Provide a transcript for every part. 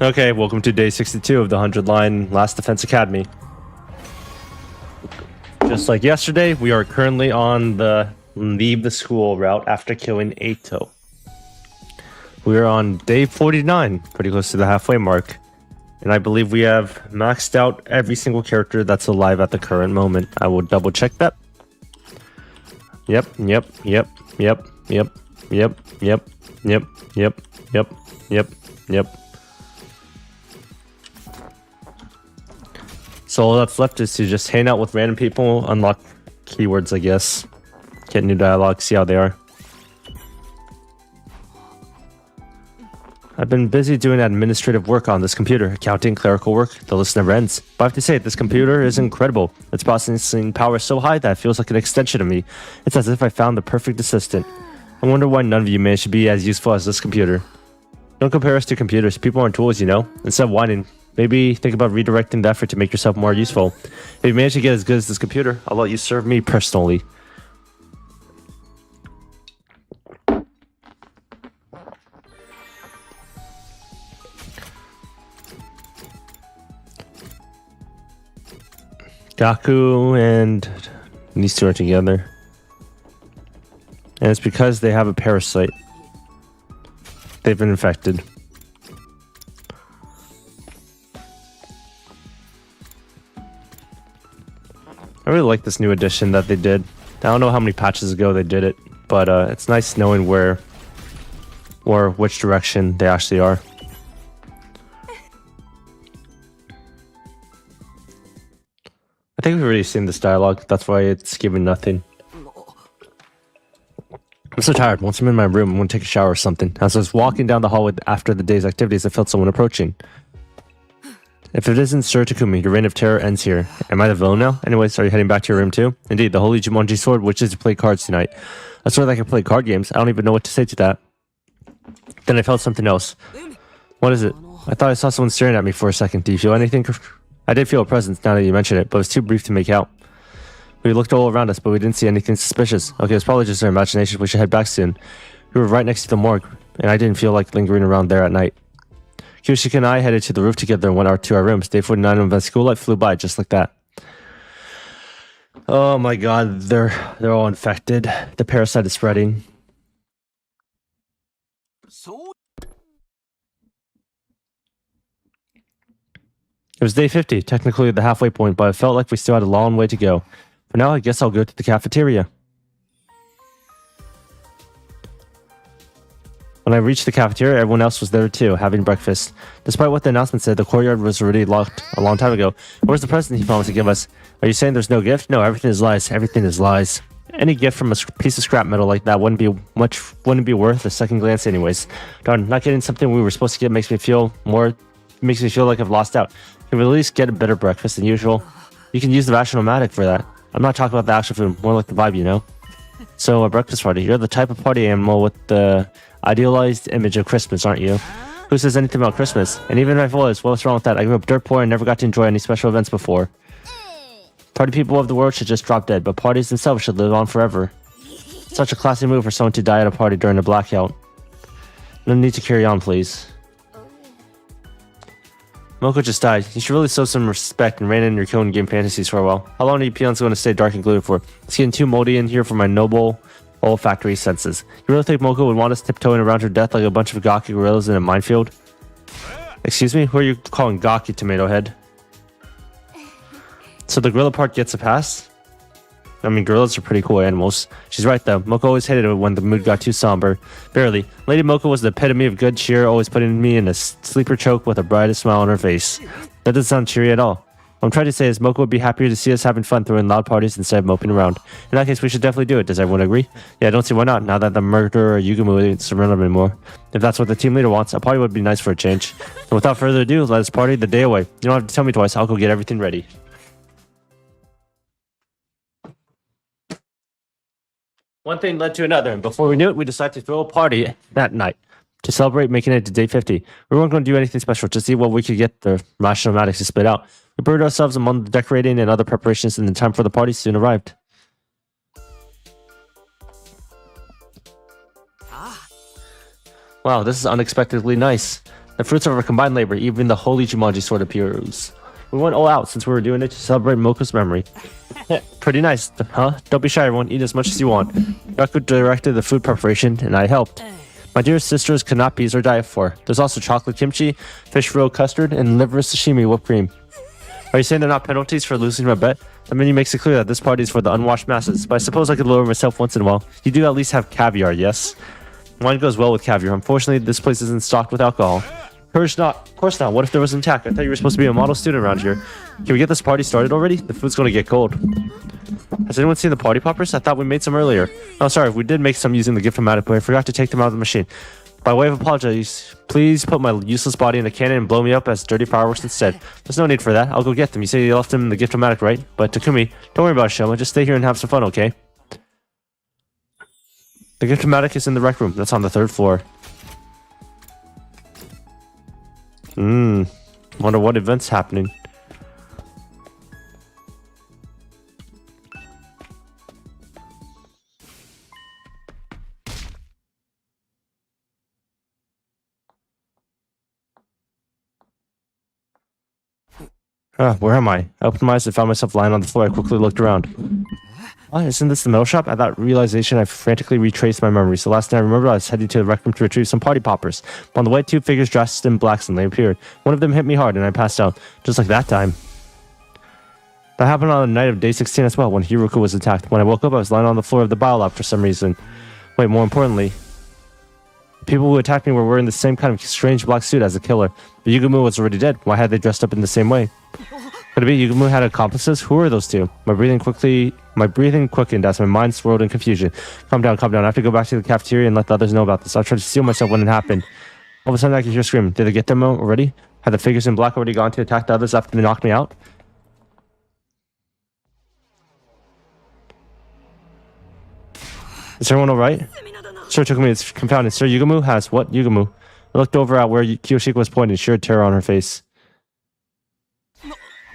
Okay, welcome to day 62 of the 100 Line Last Defense Academy. Just like yesterday, we are currently on the leave the school route after killing Ato. We are on day 49, pretty close to the halfway mark. And I believe we have maxed out every single character that's alive at the current moment. I will double check that. Yep. So all that's left is to just hang out with random people, unlock keywords, I guess. Get new dialogue, see how they are. I've been busy doing administrative work on this computer, accounting, clerical work, the list never ends. But I have to say, this computer is incredible. Its processing power is so high that it feels like an extension of me. It's as if I found the perfect assistant. I wonder why none of you managed to be as useful as this computer. Don't compare us to computers, people aren't tools, you know? Instead of whining, maybe think about redirecting the effort to make yourself more useful. If you manage to get as good as this computer, I'll let you serve me personally. Gaku and these two are together. And it's because they have a parasite. They've been infected. I really like this new addition that they did. I don't know how many patches ago they did it, but it's nice knowing where or which direction they actually are. I think we've already seen this dialogue, that's why it's giving nothing. I'm so tired. Once I'm in my room, I'm going to take a shower or something. As I was walking down the hallway after the day's activities, I felt someone approaching. If it isn't Sir Takumi, your reign of terror ends here. Am I the villain now? Anyways, are you heading back to your room too? Indeed, the Holy Jumanji Sword wishes to play cards tonight. A sword that can play card games? I don't even know what to say to that. Then I felt something else. What is it? I thought I saw someone staring at me for a second. Do you feel anything? I did feel a presence now that you mention it, but it was too brief to make out. We looked all around us, but we didn't see anything suspicious. Okay, it's probably just our imagination. We should head back soon. We were right next to the morgue, and I didn't feel like lingering around there at night. Kyushika and I headed to the roof together and went to our rooms. Day 49 of the school light flew by just like that. Oh my god, they're all infected. The parasite is spreading. It was day 50, technically the halfway point, but it felt like we still had a long way to go. For now, I guess I'll go to the cafeteria. When I reached the cafeteria, everyone else was there too, having breakfast. Despite what the announcement said, the courtyard was already locked a long time ago. Where's the present he promised to give us? Are you saying there's no gift? No, everything is lies. Everything is lies. Any gift from a piece of scrap metal like that wouldn't be worth a second glance anyways. Darn, not getting something we were supposed to get makes me feel like I've lost out. Can we at least get a better breakfast than usual? You can use the rational-matic for that. I'm not talking about the actual food, more like the vibe, you know? So, a breakfast party. You're the type of party animal with the idealized image of Christmas, aren't you? Who says anything about Christmas? And even if I was, what's wrong with that? I grew up dirt poor and never got to enjoy any special events before. Party people of the world should just drop dead, but parties themselves should live on forever. Such a classy move for someone to die at a party during a blackout. No need to carry on, please. Moko just died. You should really show some respect and rein in your killing game fantasies for a while. How long are you peons going to stay dark and glued for? It's getting too moldy in here for my noble olfactory senses. You really think Moko would want us tiptoeing around her death like a bunch of gawky gorillas in a minefield? Excuse me? Who are you calling gawky, tomato head? So the gorilla part gets a pass? I mean, gorillas are pretty cool animals. She's right though. Moko always hated it when the mood got too somber. Barely. Lady Moko was the epitome of good cheer, always putting me in a sleeper choke with the brightest smile on her face. That doesn't sound cheery at all. What I'm trying to say is Moko would be happier to see us having fun throwing loud parties instead of moping around. In that case, we should definitely do it. Does everyone agree? Yeah, I don't see why not, now that the murderer Yugumu isn't surrounded anymore. If that's what the team leader wants, a party would be nice for a change. And without further ado, let us party the day away. You don't have to tell me twice, I'll go get everything ready. One thing led to another, and before we knew it, we decided to throw a party that night to celebrate making it to day 50. We weren't going to do anything special, just see what we could get the rational-matics to spit out. We buried ourselves among the decorating and other preparations, and the time for the party soon arrived. Wow, this is unexpectedly nice. The fruits of our combined labor, even the holy Jumanji sword appears. We went all out since we were doing it to celebrate Moko's memory. Pretty nice, huh? Don't be shy, everyone. Eat as much as you want. Yaku directed the food preparation, and I helped. My dear sisters could not be ease our diet for. There's also chocolate kimchi, fish roe custard, and liver sashimi whipped cream. Are you saying they're not penalties for losing my bet? The menu makes it clear that this party is for the unwashed masses, but I suppose I could lower myself once in a while. You do at least have caviar, yes? Wine goes well with caviar. Unfortunately, this place isn't stocked with alcohol. Of course not. What if there was an attack? I thought you were supposed to be a model student around here. Can we get this party started already? The food's gonna get cold. Has anyone seen the party poppers? I thought we made some earlier. Oh, sorry, we did make some using the gift-o-matic, but I forgot to take them out of the machine. By way of apologies, please put my useless body in a cannon and blow me up as dirty fireworks instead. There's no need for that. I'll go get them. You say you left them in the gift-o-matic, right? But Takumi, don't worry about it, Shoma. Just stay here and have some fun, okay? The gift-o-matic is in the rec room. That's on the 3rd floor. Wonder what event's happening. Where am I? I opened my eyes and found myself lying on the floor. I quickly looked around. Isn't this the metal shop? At that realization, I frantically retraced my memories. The last thing I remembered, I was heading to the rec room to retrieve some party poppers. On the way, 2 figures dressed in blacks and they appeared. One of them hit me hard and I passed out, just like that time. That happened on the night of day 16 as well, when Hiroka was attacked. When I woke up, I was lying on the floor of the biolab for some reason. Wait, more importantly, the people who attacked me were wearing the same kind of strange black suit as the killer. But Yugumu was already dead. Why had they dressed up in the same way? Could it be Yugumu had accomplices? Who were those two? My breathing quickened as my mind swirled in confusion. Calm down, calm down. I have to go back to the cafeteria and let the others know about this. I'll try to steel myself when it happened. All of a sudden I could hear screaming. Did they get them already? Had the figures in black already gone to attack the others after they knocked me out? Is everyone alright? Sir Takumi, it's confounded. Sir Yugumu has what? Yugumu. I looked over at where Kiyoshika was pointing, sheer terror on her face.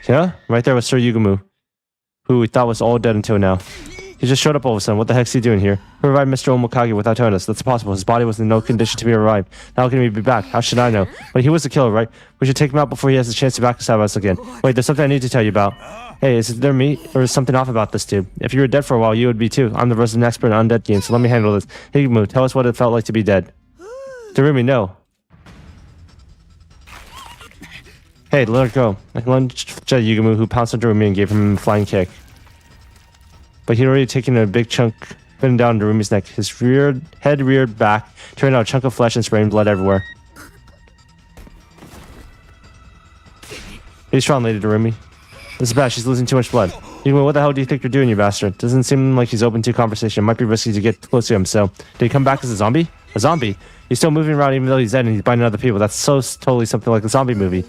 Yeah? Right there was Sir Yugumu, who we thought was all dead until now. He just showed up all of a sudden. What the heck's he doing here? Who revived Mr. Omokage without telling us? That's impossible. His body was in no condition to be revived. How can he be back? How should I know? But he was the killer, right? We should take him out before he has a chance to backstab us again. Wait, there's something I need to tell you about. Hey, is there me? Or is something off about this dude? If you were dead for a while, you would be too. I'm the resident expert in undead games, so let me handle this. Higumu, tell us what it felt like to be dead. Darumi, no. Hey, let her go. I lunged at Yugumu, who pounced on Darumi and gave him a flying kick. But he'd already taken a big chunk, putting down Darumi's neck. His head reared back, turning out a chunk of flesh and spraying blood everywhere. Be strong, Lady Darumi. This is bad. She's losing too much blood. Yugumu, what the hell do you think you're doing, you bastard? Doesn't seem like he's open to conversation. It might be risky to get close to him, so... Did he come back as a zombie? A zombie? He's still moving around even though he's dead and he's biting other people. That's so totally something like a zombie movie.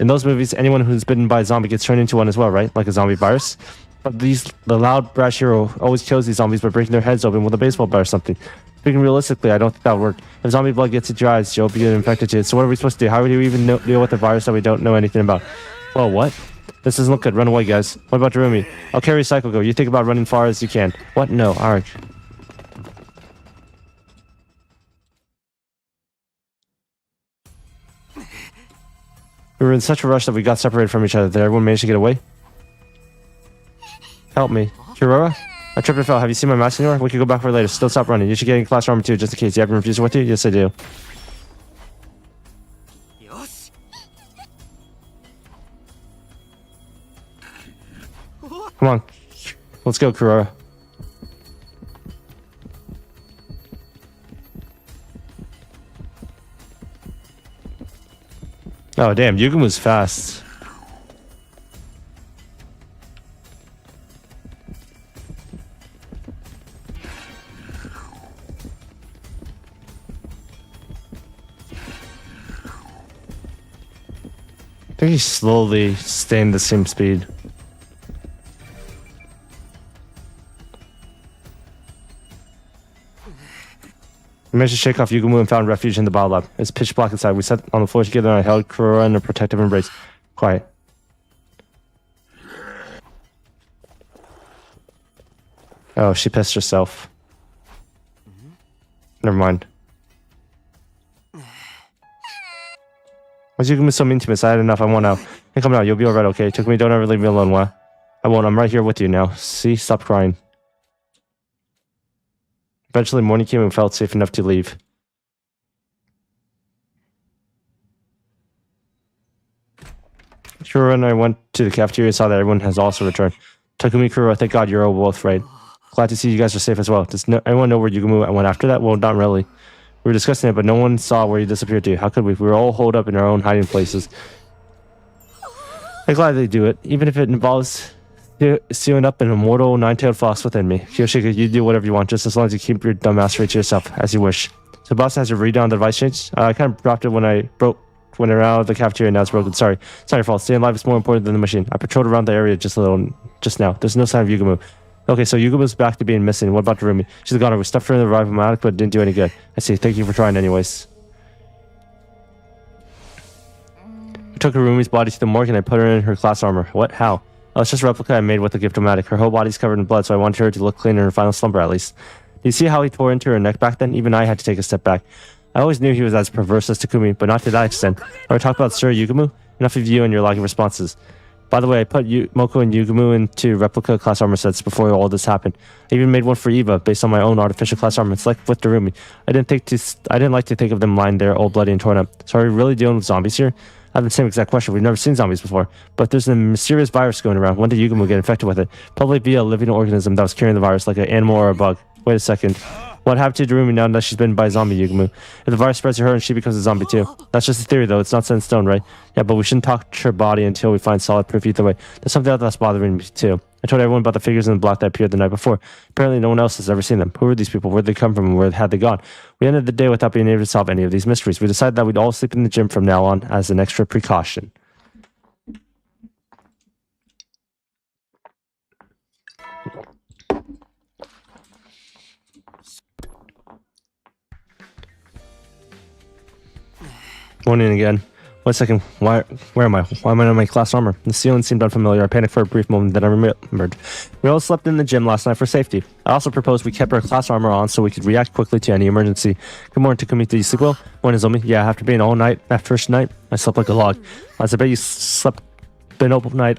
In those movies, anyone who's bitten by a zombie gets turned into one as well, right? Like a zombie virus. But the loud, brash hero always kills these zombies by breaking their heads open with a baseball bat or something. Speaking realistically, I don't think that would work. If zombie blood gets into your eyes, you'll be infected too. So what are we supposed to do? How do we even deal with a virus that we don't know anything about? Well, what? This doesn't look good. Run away, guys. What about Darumi? I'll carry Cycle Go. You think about running far as you can. What? No. Alright. We were in such a rush that we got separated from each other. Did everyone manage to get away? Help me. Kirora? I tripped and fell. Have you seen my mask anywhere? We could go back for it later. Still stop running. You should get in class armor too, just in case. You have your infuser with you? Yes, I do. Come on. Let's go, Kirora. Oh, damn. Yugumo's fast. I think he's slowly staying the same speed. We managed to shake off Yugumu and found refuge in the bio lab. It's pitch black inside. We sat on the floor together and I held Kurora in a protective embrace. Quiet. Oh, she pissed herself. Never mind. Why's Yugumi so mean to me? I had enough. I want out. Hey, come out. You'll be alright, okay? Takumi, don't ever leave me alone, what? I won't. I'm right here with you now. See? Stop crying. Eventually, morning came and felt safe enough to leave. Kuro and I went to the cafeteria and saw that everyone has also returned. Takumi, Kuro, thank God you're all both right. Glad to see you guys are safe as well. Does anyone know where Yugumi went after that? Well, not really. We were discussing it, but no one saw where he disappeared to. How could we? We were all holed up in our own hiding places. I'm glad they do it, even if it involves sealing up an immortal nine-tailed fox within me. Kiyoshika, you do whatever you want, just as long as you keep your dumbassery to yourself, as you wish. So boss has to read down the device change. I kind of dropped it when I went around the cafeteria, now it's broken. Sorry. It's not your fault. Staying alive is more important than the machine. I patrolled around the area just now. There's no sign of Yugumu. Okay, so Yugumo's back to being missing. What about Rumi? She's gone. We stuffed her in the revive-o-matic, but it didn't do any good. I see. Thank you for trying anyways. I took Rumi's body to the morgue and I put her in her class armor. What? How? Oh, it's just a replica I made with the gift-o-matic. Her whole body's covered in blood, so I wanted her to look clean in her final slumber at least. Do you see how he tore into her neck back then? Even I had to take a step back. I always knew he was as perverse as Takumi, but not to that extent. I would talk about Sir Yugumu. Enough of you and your lacking responses. By the way, I put Moko and Yugumu into replica class armor sets before all this happened. I even made one for Eva based on my own artificial class armor. It's like with Darumi. I didn't like to think of them lying there all bloody and torn up. So are we really dealing with zombies here? I have the same exact question. We've never seen zombies before. But there's a mysterious virus going around. When did Yugumu get infected with it? Probably via a living organism that was carrying the virus, like an animal or a bug. Wait a second. What happened to Darumi now that she's been by a zombie, Yugumu? If the virus spreads to her and she becomes a zombie too. That's just a theory though, it's not set in stone, right? Yeah, but we shouldn't touch her body until we find solid proof either way. There's something else that's bothering me too. I told everyone about the figures in the block that appeared the night before. Apparently no one else has ever seen them. Who were these people? Where did they come from? And where had they gone? We ended the day without being able to solve any of these mysteries. We decided that we'd all sleep in the gym from now on as an extra precaution. Morning again. 1 second. Where am I? Why am I in my class armor? The ceiling seemed unfamiliar. I panicked for a brief moment, then I remembered. We all slept in the gym last night for safety. I also proposed we kept our class armor on so we could react quickly to any emergency. Good morning, Takumi. Did you sleep well? Morning, Zomi. Yeah, after being all night, that first night, I slept like a log. I bet you slept been all night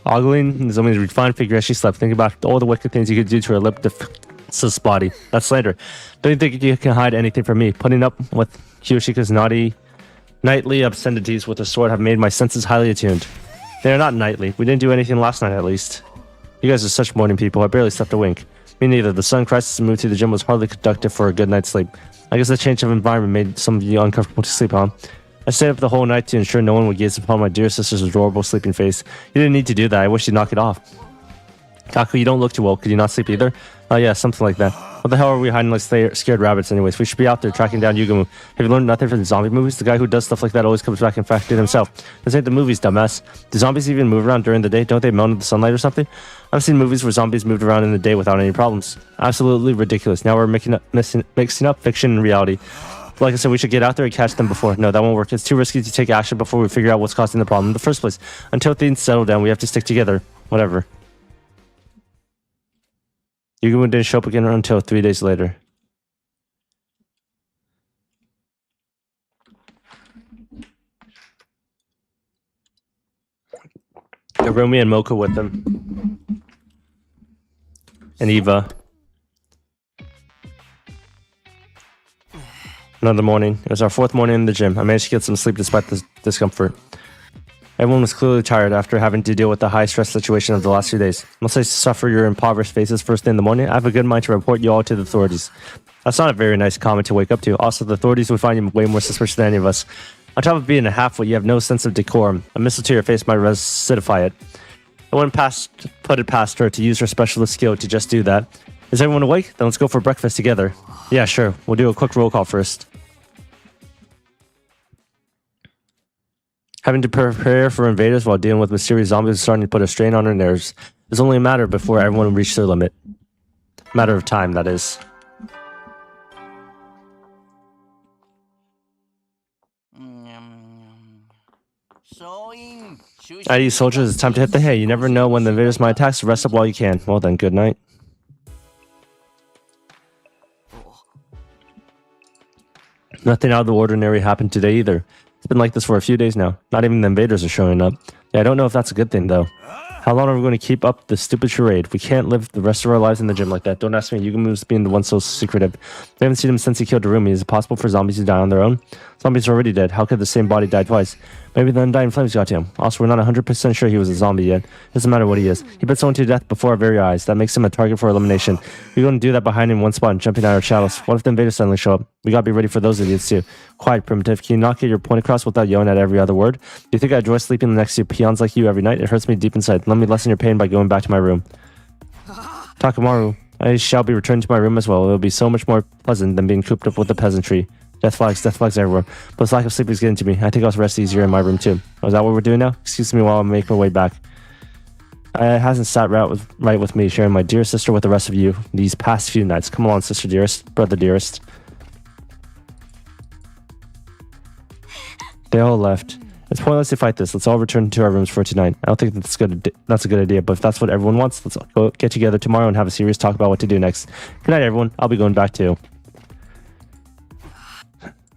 ogling Zomi's refined figure as she slept, thinking about all the wicked things you could do to her lip-defenseless body. That's slander. Don't you think you can hide anything from me? Putting up with Kiyoshika's nightly obscenities with a sword have made my senses highly attuned. They are not nightly. We didn't do anything last night, at least. You guys are such morning people. I barely slept a wink. Me neither. The sudden crisis and move to the gym was hardly conductive for a good night's sleep. I guess the change of environment made some of you uncomfortable to sleep on. I stayed up the whole night to ensure no one would gaze upon my dear sister's adorable sleeping face. You didn't need to do that. I wish you'd knock it off. Kaku, you don't look too well. Could you not sleep either? Oh yeah, something like that. What the hell are we hiding like scared rabbits anyways? We should be out there tracking down Yugumu. Have you learned nothing from the zombie movies? The guy who does stuff like that always comes back infected himself. This ain't the movies, dumbass. Do zombies even move around during the day? Don't they melt in the sunlight or something? I've seen movies where zombies moved around in the day without any problems. Absolutely ridiculous. Now we're mixing up fiction and reality. Like I said, we should get out there and catch them before. No, that won't work. It's too risky to take action before we figure out what's causing the problem in the first place. Until things settle down, we have to stick together. Whatever. Yugumu didn't show up again until 3 days later. Rumi and Mocha with them. And Eva. Another morning. It was our 4th morning in the gym. I managed to get some sleep despite the discomfort. Everyone was clearly tired after having to deal with the high-stress situation of the last few days. Unless I suffer your impoverished faces first thing in the morning, I have a good mind to report you all to the authorities. That's not a very nice comment to wake up to. Also, the authorities would find you way more suspicious than any of us. On top of being a half-wit, you have no sense of decorum. A missile to your face might recidify it. I wouldn't put it past her to use her specialist skill to just do that. Is everyone awake? Then let's go for breakfast together. Yeah, sure. We'll do a quick roll call first. Having to prepare for invaders while dealing with mysterious zombies is starting to put a strain on her nerves. It's only a matter before everyone will reach their limit. Matter of time, that is. Alright, you soldiers, it's time to hit the hay. You never know when the invaders might attack, so rest up while you can. Well then, good night. Nothing out of the ordinary happened today either. It's been like this for a few days now. Not even the invaders are showing up. Yeah, I don't know if that's a good thing, though. How long are we going to keep up this stupid charade? We can't live the rest of our lives in the gym like that. Don't ask me. Yugamu's being the one so secretive. We haven't seen him since he killed Darumi. Is it possible for zombies to die on their own? Zombies are already dead. How could the same body die twice? Maybe the Undying Flames got to him. Also, we're not 100% sure he was a zombie yet. Doesn't matter what he is. He bit someone to death before our very eyes. That makes him a target for elimination. We're going to do that behind him in one spot and jumping out our shadows. What if the invaders suddenly show up? We gotta be ready for those idiots too. Quiet, Primitive. Can you not get your point across without yelling at every other word? Do you think I enjoy sleeping next to peons like you every night? It hurts me deep inside. Let me lessen your pain by going back to my room. Takamaru, I shall be returned to my room as well. It will be so much more pleasant than being cooped up with the peasantry. Death flags everywhere. But this lack of sleep is getting to me. I think I'll rest easier in my room too. Oh, is that what we're doing now? Excuse me while I make my way back. It hasn't sat right with me sharing my dear sister with the rest of you these past few nights. Come along, sister dearest, brother dearest. They all left. It's pointless to fight this. Let's all return to our rooms for tonight. I don't think that's a good idea, but if that's what everyone wants, let's go get together tomorrow and have a serious talk about what to do next. Good night, everyone. I'll be going back too.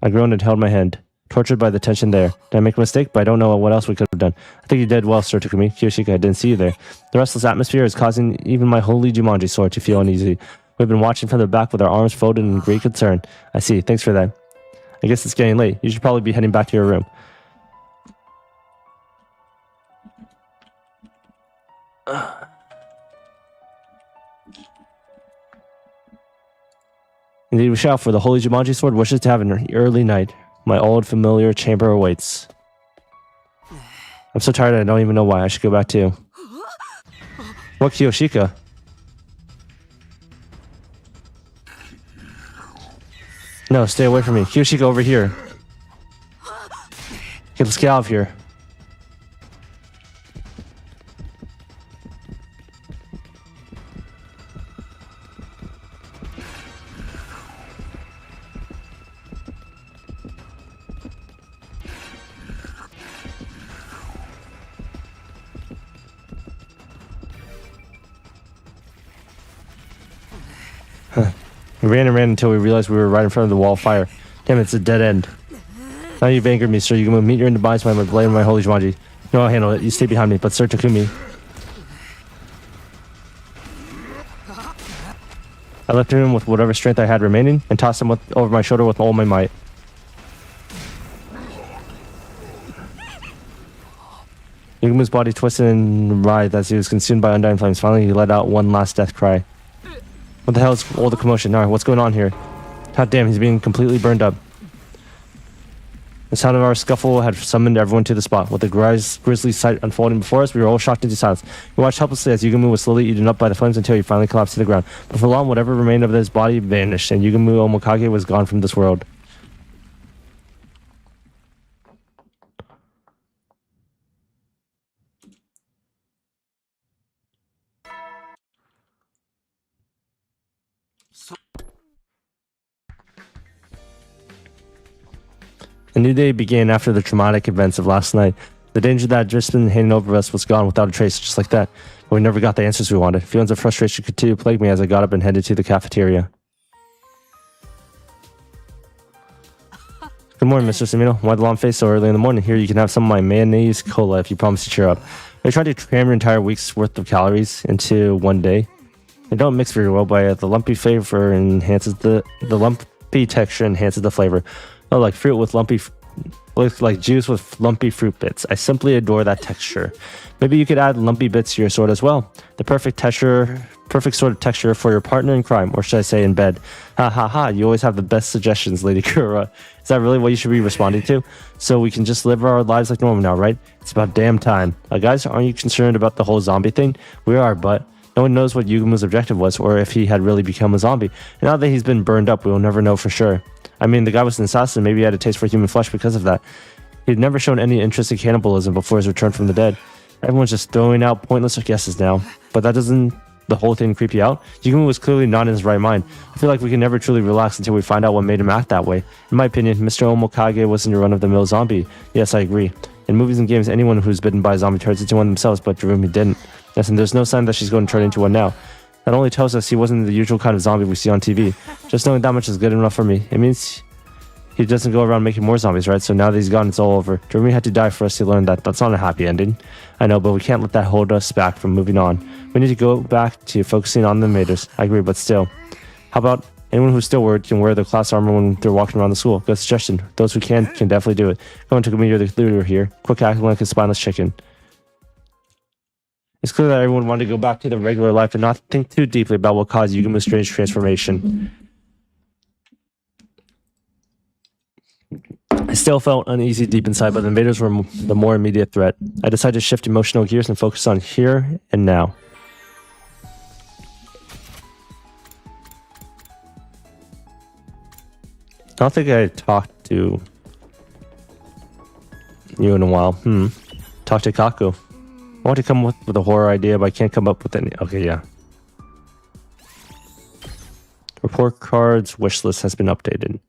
I groaned and held my hand, tortured by the tension there. Did I make a mistake? But I don't know what else we could have done. I think you did well, Sir Takumi. Kiyoshika, I didn't see you there. The restless atmosphere is causing even my holy Jumanji sword to feel uneasy. We've been watching from the back with our arms folded in great concern. I see. Thanks for that. I guess it's getting late. You should probably be heading back to your room. Indeed we shall, for the holy Jumanji sword wishes to have an early night. My old familiar chamber awaits. I'm so tired I don't even know why. I should go back too. What, Kiyoshika? No, stay away from me. Kiyoshika, over here. Okay, let's get out of here. We ran and ran until we realized we were right in front of the wall of fire. Damn it, it's a dead end. Now you've angered me, sir. You can meet your demise by my blade and my holy Jumanji. No, I'll handle it. You stay behind me, but Sir Takumi. I lifted him with whatever strength I had remaining and tossed him over my shoulder with all my might. Yugumu's body twisted and writhed as he was consumed by undying flames. Finally, he let out one last death cry. What the hell is all the commotion? Alright, what's going on here? God damn, he's being completely burned up. The sound of our scuffle had summoned everyone to the spot. With the grisly sight unfolding before us, we were all shocked into silence. We watched helplessly as Yugumu was slowly eaten up by the flames until he finally collapsed to the ground. But for long, whatever remained of his body vanished, and Yugumu Omokage was gone from this world. A new day began after the traumatic events of last night. The danger that had just been hanging over us was gone without a trace, just like that. But we never got the answers we wanted. Feelings of frustration continued to plague me as I got up and headed to the cafeteria. Good morning, Mr. Samino. Why the long face so early in the morning? Here, you can have some of my mayonnaise cola if you promise to cheer up. Are you trying to cram your entire week's worth of calories into one day? They don't mix very well, but the lumpy flavor enhances the lumpy texture enhances the flavor. Oh, like fruit with lumpy, like juice with lumpy fruit bits. I simply adore that texture. Maybe you could add lumpy bits to your sword as well. The perfect sort of texture for your partner in crime, or should I say in bed. Ha ha ha, you always have the best suggestions, Lady Kura. Is that really what you should be responding to? So we can just live our lives like normal now, right? It's about damn time. Guys, aren't you concerned about the whole zombie thing? We are, but no one knows what Yugumu's objective was, or if he had really become a zombie. And now that he's been burned up, we will never know for sure. I mean, the guy was an assassin. Maybe he had a taste for human flesh because of that. He'd never shown any interest in cannibalism before his return from the dead. Everyone's just throwing out pointless guesses now. But that doesn't the whole thing creep you out? Yugumu was clearly not in his right mind. I feel like we can never truly relax until we find out what made him act that way. In my opinion, Mr. Omokage wasn't a run-of-the-mill zombie. Yes, I agree. In movies and games, anyone who's bitten by a zombie turns into one themselves, but Darumi didn't. Yes, and there's no sign that she's going to turn into one now. That only tells us he wasn't the usual kind of zombie we see on TV. Just knowing that much is good enough for me. It means He doesn't go around making more zombies, right? So now that he's gone, it's all over. Jeremy had to die for us to learn that. That's not a happy ending. I know, but we can't let that hold us back from moving on. We need to go back to focusing on the invaders. I agree, but still. How about anyone who's still worried can wear their class armor when they're walking around the school? Good suggestion. Those who can definitely do it. Going to meet the leader here. Quick acting like a spineless chicken. It's clear that everyone wanted to go back to their regular life and not think too deeply about what caused Yugumo's strange transformation. I still felt uneasy deep inside, but the invaders were the more immediate threat. I decided to shift emotional gears and focus on here and now. I don't think I talked to you in a while. Talk to Kaku. I want to come up with a horror idea, but I can't come up with any. Okay, yeah. Report cards wish list has been updated.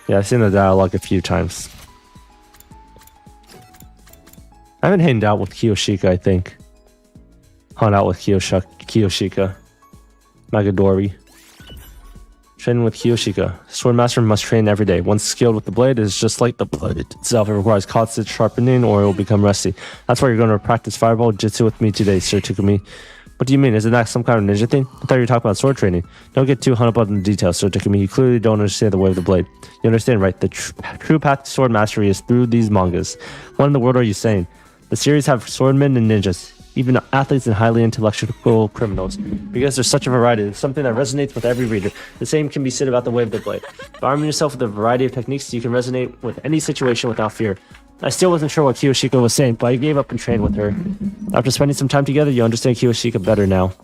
Yeah, I've seen the dialogue a few times. I've been hanging out with Kiyoshika, I think. Hung out with Kiyoshika. Magadori. Training with Kiyoshika. Swordmaster must train every day. Once skilled with the blade, it is just like the blade itself. It requires constant sharpening or it will become rusty. That's why you're going to practice fireball jutsu with me today, Sir Takumi. What do you mean? Isn't that some kind of ninja thing? I thought you were talking about sword training. Don't get too hung up on the details, Sir Takumi. You clearly don't understand the way of the blade. You understand, right? The true path to sword mastery is through these mangas. What in the world are you saying? The series have swordmen and ninjas, even athletes and highly intellectual criminals. Because there's such a variety, it's something that resonates with every reader. The same can be said about the way of the blade. By arming yourself with a variety of techniques, you can resonate with any situation without fear. I still wasn't sure what Kiyoshika was saying, but I gave up and trained with her. After spending some time together, you understand Kiyoshika better now.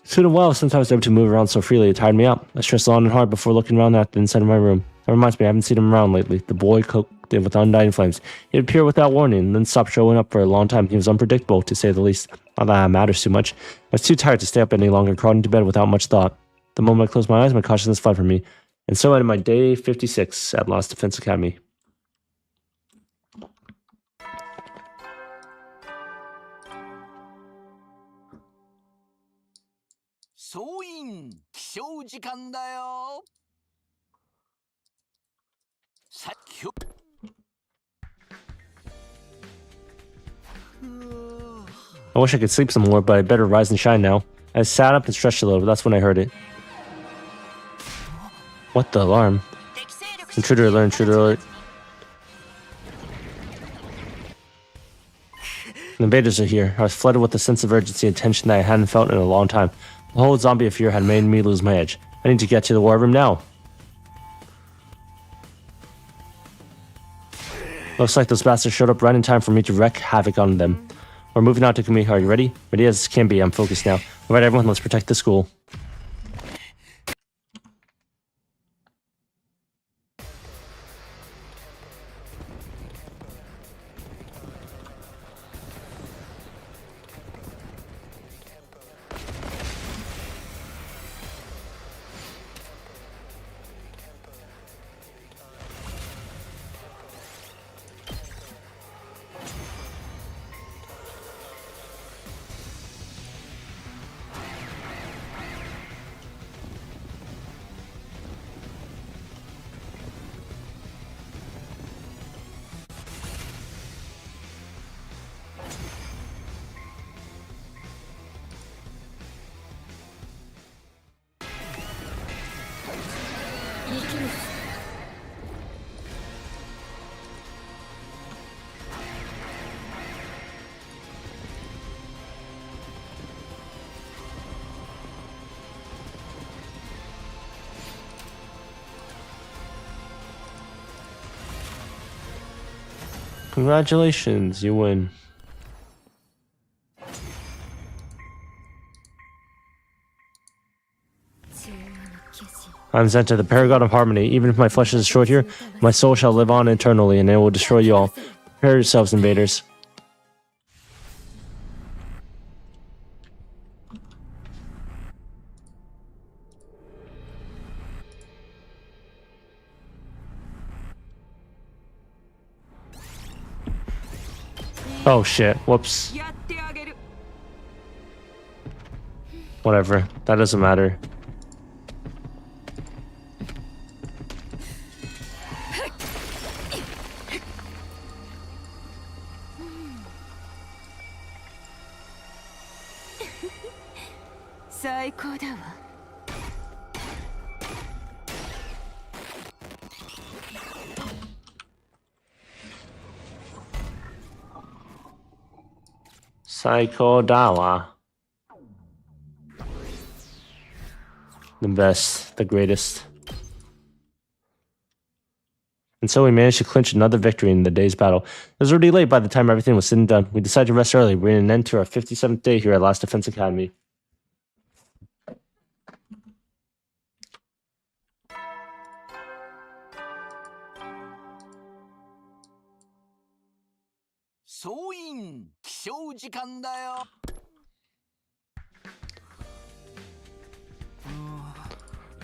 It's been a while since I was able to move around so freely. It tired me out. I stressed long and hard before looking around at the inside of my room. That reminds me, I haven't seen him around lately. The boy cooked with undying flames. He'd appear without warning, and then stop showing up for a long time. He was unpredictable, to say the least. Not that it matters too much. I was too tired to stay up any longer, crawled into bed without much thought. The moment I closed my eyes, my consciousness fled from me. And so ended my day 56 at Lost Defense Academy. I wish I could sleep some more, but I better rise and shine now. I sat up and stretched a little, but that's when I heard it. What the alarm? Intruder alert, intruder alert. The invaders are here. I was flooded with a sense of urgency and tension that I hadn't felt in a long time. The whole zombie of fear had made me lose my edge. I need to get to the war room now. Looks like those bastards showed up right in time for me to wreak havoc on them. We're moving on to Kumi. Are you ready? Ready as can be. I'm focused now. Alright everyone, let's protect the school. Congratulations, you win. I'm sent to the Paragon of Harmony. Even if my flesh is destroyed here, my soul shall live on eternally, and it will destroy you all. Prepare yourselves, invaders. Oh shit, whoops. Whatever. That doesn't matter. Psycho Dawa. The best, the greatest. And so we managed to clinch another victory in the day's battle. It was already late by the time everything was said and done. We decided to rest early, bringing an end to our 57th day here at Last Defense Academy.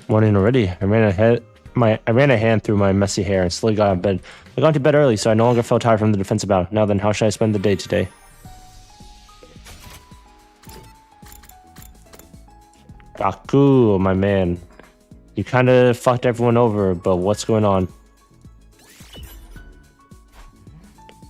Morning already. I ran a hand through my messy hair and slowly got out of bed. I got to bed early, so I no longer felt tired from the defensive battle. Now then, how should I spend the day today? Gaku, my man. You kind of fucked everyone over, but what's going on?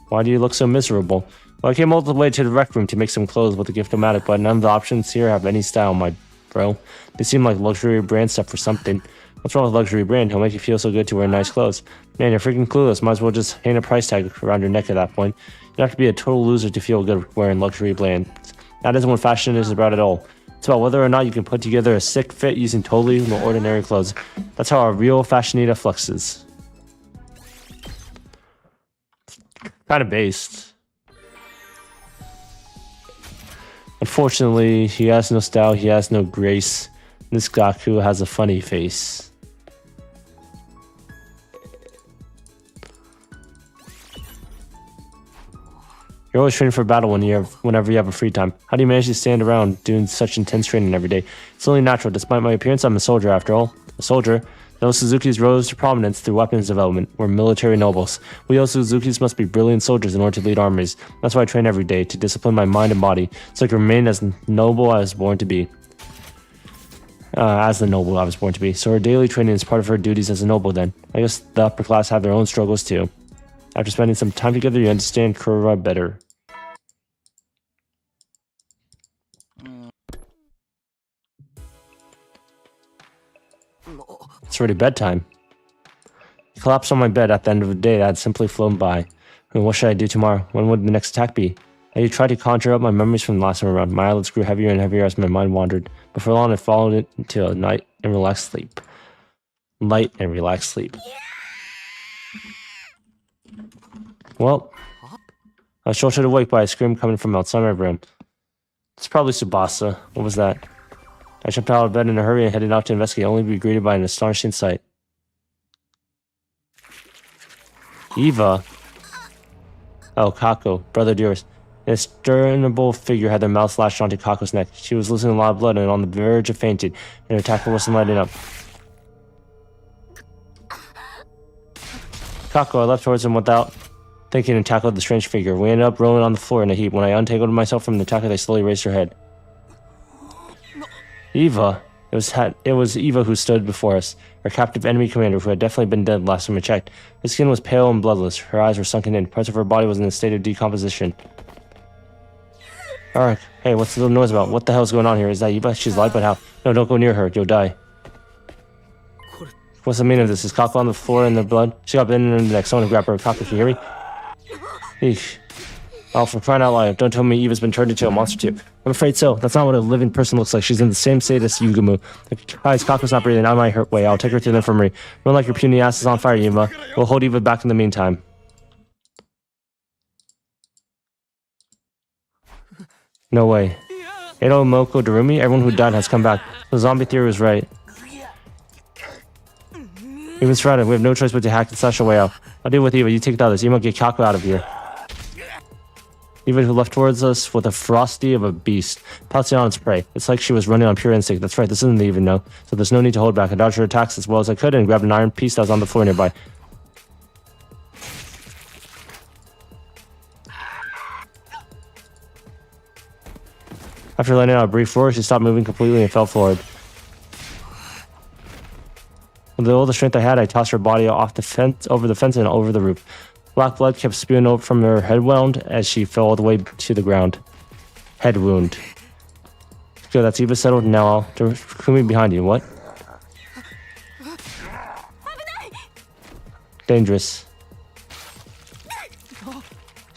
Why do you look so miserable? Well, I came all the way to the rec room to make some clothes with the gift-o-matic, but none of the options here have any style, my bro. They seem like luxury brand stuff for something. What's wrong with luxury brand? He'll make you feel so good to wear nice clothes. Man, you're freaking clueless. Might as well just hang a price tag around your neck at that point. You have to be a total loser to feel good wearing luxury brands. That isn't what fashion is about at all. It's about whether or not you can put together a sick fit using totally ordinary clothes. That's how a real fashionista fluxes. Kind of based. Unfortunately, he has no style, he has no grace. This Gaku has a funny face. You're always training for battle whenever you have a free time. How do you manage to stand around doing such intense training every day? It's only natural. Despite my appearance, I'm a soldier after all. A soldier? Those Suzukis rose to prominence through weapons development. We're military nobles. We Suzukis must be brilliant soldiers in order to lead armies. That's why I train every day, to discipline my mind and body, so I can remain as noble as I was born to be. As the noble I was born to be. So her daily training is part of her duties as a noble then. I guess the upper class have their own struggles too. After spending some time together, you understand Kura better. It's already bedtime. I collapsed on my bed at the end of the day that had simply flown by. I mean, what should I do tomorrow? When would the next attack be? I tried to conjure up my memories from the last time around. My eyelids grew heavier and heavier as my mind wandered. Before long, I followed it into a night and relaxed sleep. Light and relaxed sleep. Well, I was jolted awake by a scream coming from outside my room. It's probably Tsubasa. What was that? I jumped out of bed in a hurry and headed out to investigate, only to be greeted by an astonishing sight. Eva? Oh, Kako, brother dearest. An externable figure had their mouth slashed onto Kako's neck. She was losing a lot of blood and on the verge of fainting, and her attacker wasn't letting up. Kako, I leapt towards him without thinking and tackled the strange figure. We ended up rolling on the floor in a heap. When I untangled myself from the attacker, they slowly raised her head. Eva. It was Eva who stood before us, our captive enemy commander who had definitely been dead last time I checked. Her skin was pale and bloodless. Her eyes were sunken in. Parts of her body was in a state of decomposition. Alright, hey, what's the little noise about? What the hell's going on here? Is that Eva? She's alive, but how? No, don't go near her. You'll die. What's the meaning of this? Is Kako on the floor in the blood? She got bitten in the neck. Someone grab her. Kako, can you hear me? Eesh. Oh, for crying out loud, don't tell me Eva's been turned into a monster too. I'm afraid so. That's not what a living person looks like. She's in the same state as Yugumu. Guys, Kako's not breathing. I might hurt way. I'll take her to the infirmary. Run like your puny ass is on fire, Eva. We'll hold Eva back in the meantime. No way. Edo, Moko, Darumi, everyone who died has come back. The zombie theory was right. Eva's surrounded. We have no choice but to hack and slash our way out. I'll deal with Eva. You take the others. Eva, get Kako out of here. Eva who left towards us with a ferocity of a beast, pouncing on its prey. It's like she was running on pure instinct. That's right, this isn't even no, so there's no need to hold back. I dodged her attacks as well as I could and grabbed an iron piece that was on the floor nearby. After letting out a brief roar, she stopped moving completely and fell forward. With all the strength I had, I tossed her body off the fence, over the fence, and over the roof. Black blood kept spewing out from her head wound as she fell all the way to the ground. Head wound. Good, that's Eva settled. Now I'll Takumi behind you. What? Dangerous.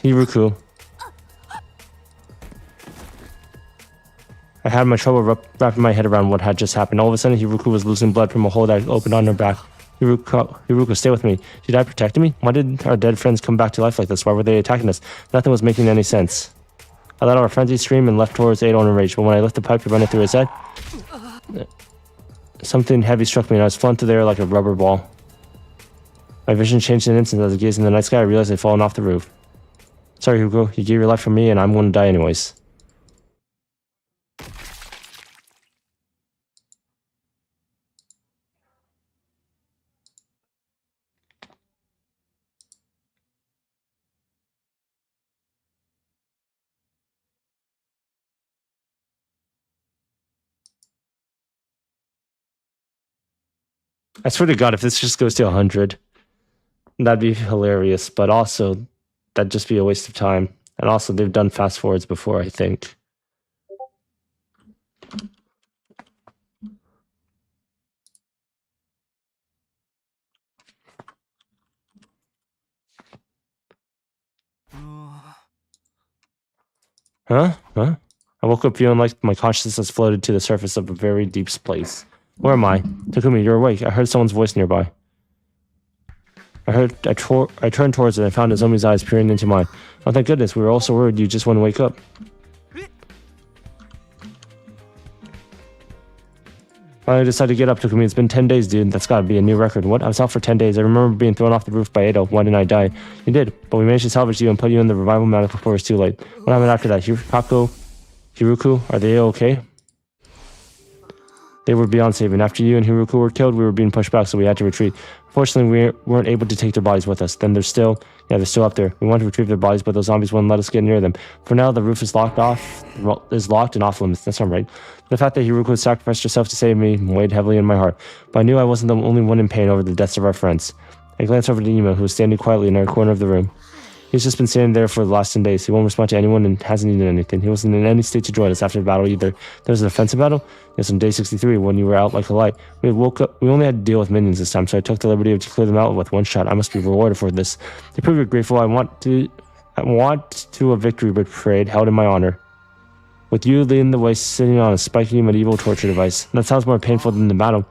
Hiruku. I had my trouble wrapping my head around what had just happened. All of a sudden, Hiruku was losing blood from a hole that opened on her back. Hiruku, stay with me. Did I protect me? Why did our dead friends come back to life like this? Why were they attacking us? Nothing was making any sense. I let out a frenzied scream and left towards Ado in a rage, but when I lifted the pipe to run it through his head, something heavy struck me and I was flung through the air like a rubber ball. My vision changed in an instant as I gazed in the night sky. I realized I'd fallen off the roof. Sorry, Hugo. You gave your life for me and I'm going to die anyways. I swear to God, if this just goes to 100, that'd be hilarious. But also, that'd just be a waste of time. And also, they've done fast forwards before, I think. Huh? I woke up feeling like my consciousness floated to the surface of a very deep place. Where am I? Takumi, you're awake. I heard someone's voice nearby. I turned towards it and I found Nozomi's eyes peering into mine. Oh, thank goodness. We were all so worried you just wouldn't wake up. Finally decided to get up, Takumi. It's been 10 days, dude. That's gotta be a new record. What? I was out for 10 days. I remember being thrown off the roof by Ado. Why didn't I die? You did, but we managed to salvage you and put you in the revival mat before it's too late. What happened after that? Hiruku, are they okay? They were beyond saving. After you and Hiruku were killed, we were being pushed back, so we had to retreat. Fortunately, we weren't able to take their bodies with us. Then they're still up there. We wanted to retrieve their bodies, but those zombies wouldn't let us get near them. For now, the roof is locked and off limits. That's not right. The fact that Hiruku sacrificed herself to save me weighed heavily in my heart. But I knew I wasn't the only one in pain over the deaths of our friends. I glanced over to Imo, who was standing quietly in our corner of the room. He's just been standing there for the last 10 days. He won't respond to anyone and hasn't eaten anything. He wasn't in any state to join us after the battle either. There was an offensive battle. It was on day 63 when you were out like a light. We woke up. We only had to deal with minions this time, so I took the liberty to clear them out with one shot. I must be rewarded for this. To prove you're grateful, I want to a victory parade held in my honor. With you leading the way, sitting on a spiky medieval torture device. That sounds more painful than the battle.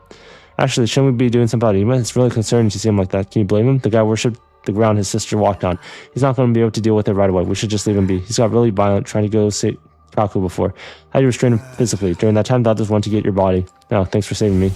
Actually, shouldn't we be doing something about Ima? It's really concerning to see him like that. Can you blame him? The guy worshipped the ground his sister walked on. He's not going to be able to deal with it right away. We should just leave him be. He's got really violent trying to go see Kaku before. How do you restrain him physically? During that time, the others want to get your body. No, thanks for saving me.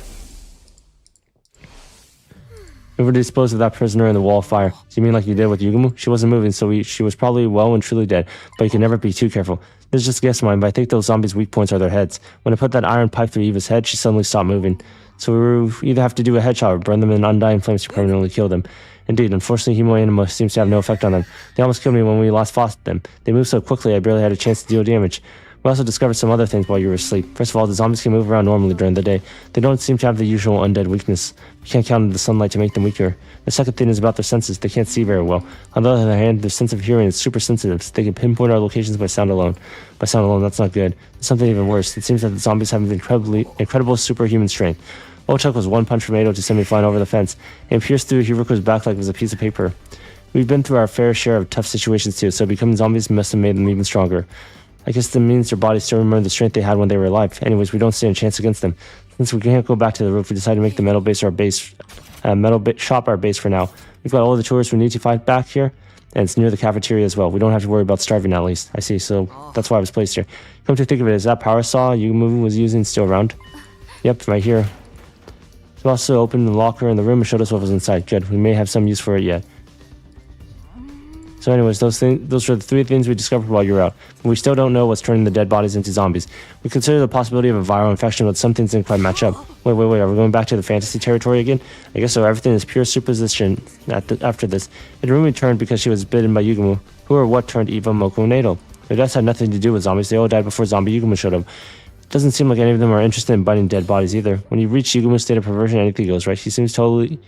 We were to dispose of that prisoner in the wall of fire. So you mean like you did with Yugumu? She wasn't moving, so she was probably well and truly dead. But you can never be too careful. This is just a guess of mine, but I think those zombies' weak points are their heads. When I put that iron pipe through Eva's head, she suddenly stopped moving. So we either have to do a headshot or burn them in undying flames to permanently kill them. Indeed, unfortunately, Himo Animo seems to have no effect on them. They almost killed me when we last fought them. They moved so quickly I barely had a chance to deal damage. We also discovered some other things while you were asleep. First of all, the zombies can move around normally during the day. They don't seem to have the usual undead weakness. You can't count on the sunlight to make them weaker. The second thing is about their senses. They can't see very well. On the other hand, their sense of hearing is super sensitive. So they can pinpoint our locations by sound alone. By sound alone, that's not good. There's something even worse. It seems that the zombies have incredible superhuman strength. All it took was one punch from Ado to send me flying over the fence, and pierced through Hiroko's back like it was a piece of paper. We've been through our fair share of tough situations too, so becoming zombies must have made them even stronger. I guess that means their bodies still remember the strength they had when they were alive. Anyways, we don't stand a chance against them. Since we can't go back to the roof, we decided to make the metal shop our base for now. We've got all the tourists we need to fight back here, and it's near the cafeteria as well. We don't have to worry about starving at least. I see, so that's why I was placed here. Come to think of it, is that power saw Yugumu was using still around? Yep, right here. We also opened the locker in the room and showed us what was inside. Good, we may have some use for it yet. So anyways, those are the three things we discovered while you were out. But we still don't know what's turning the dead bodies into zombies. We consider the possibility of a viral infection, but some things didn't quite match up. Wait, are we going back to the fantasy territory again? I guess so. Everything is pure supposition after this. It really turned because she was bitten by Yugumu, who or what turned Eva, Moko, and Ado. Their deaths had nothing to do with zombies. They all died before zombie Yuguma showed up. Doesn't seem like any of them are interested in biting dead bodies either. When you reach Yuguma's state of perversion, anything goes, right? He seems totally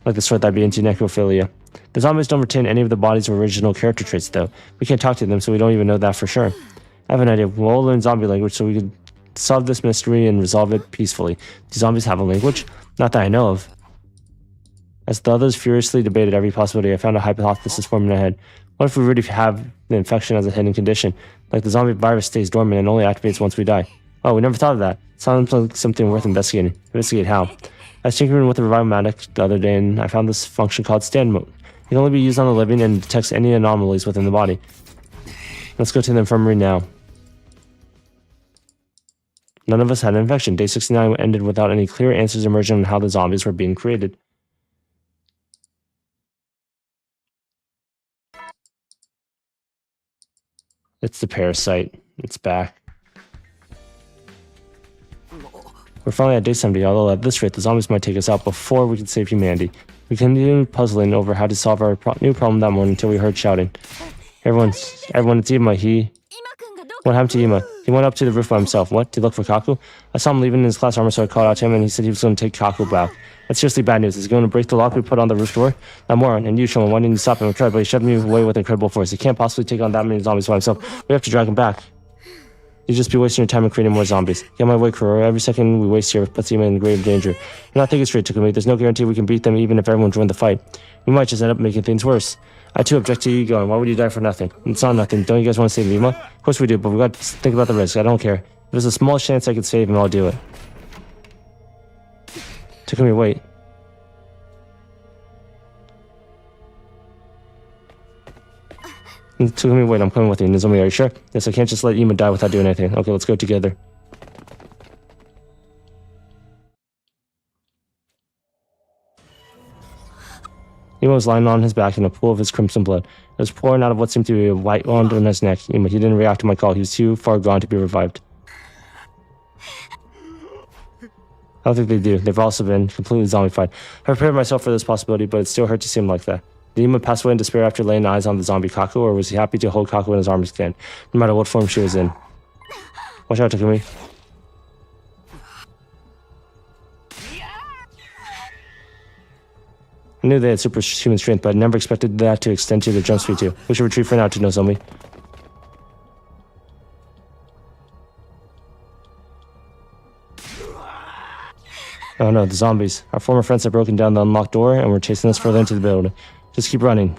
like the sort that'd be into necrophilia. The zombies don't retain any of the body's original character traits, though. We can't talk to them, so we don't even know that for sure. I have an idea. We'll all learn zombie language so we can solve this mystery and resolve it peacefully. Do zombies have a language? Not that I know of. As the others furiously debated every possibility, I found a hypothesis forming in my head. What if we really have the infection as a hidden condition? Like the zombie virus stays dormant and only activates once we die. Oh, we never thought of that. Sounds like something worth investigating. Investigate how. I was tinkering with the revival magic the other day and I found this function called stand mode. It can only be used on the living and detects any anomalies within the body. Let's go to the infirmary now. None of us had an infection. Day 69 ended without any clear answers emerging on how the zombies were being created. It's the parasite. It's back. We're finally at day 70, although at this rate, the zombies might take us out before we can save humanity. We continued puzzling over how to solve our new problem that morning until we heard shouting. Everyone, it's Ima. What happened to Ima? He went up to the roof by himself. What? To look for Kaku? I saw him leaving in his class armor, so I called out to him, and he said he was going to take Kaku back. That's seriously bad news. Is he going to break the lock we put on the roof door? That moron, and you, Showman, why didn't you stop him? I tried, but he shoved me away with incredible force. He can't possibly take on that many zombies by himself. We have to drag him back. You'd just be wasting your time and creating more zombies. Get my way, Kuroro. Every second we waste here puts Ima in grave danger. You're not thinking straight, Takumi. There's no guarantee we can beat them even if everyone joined the fight. We might just end up making things worse. I too object to you going. Why would you die for nothing? It's not nothing. Don't you guys want to save Ima? Of course we do, but we got to think about the risk. I don't care. If there's a small chance I could save him, I'll do it. Takumi, wait. Takumi, wait, I'm coming with you. Nozomi, are you sure? Yes, I can't just let Ima die without doing anything. Okay, let's go together. Ima was lying on his back in a pool of his crimson blood. It was pouring out of what seemed to be a white wound on his neck. Ima, he didn't react to my call. He was too far gone to be revived. I don't think they do. They've also been completely zombified. I prepared myself for this possibility, but it still hurt to see him like that. Did Ima pass away in despair after laying eyes on the zombie Kaku, or was he happy to hold Kaku in his arms again, no matter what form she was in? Watch out, Takumi. I knew they had superhuman strength, but I never expected that to extend to their jump speed too. We should retreat for now to Nozomi. Oh no, the zombies. Our former friends have broken down the unlocked door and were chasing us further into the building. Just keep running.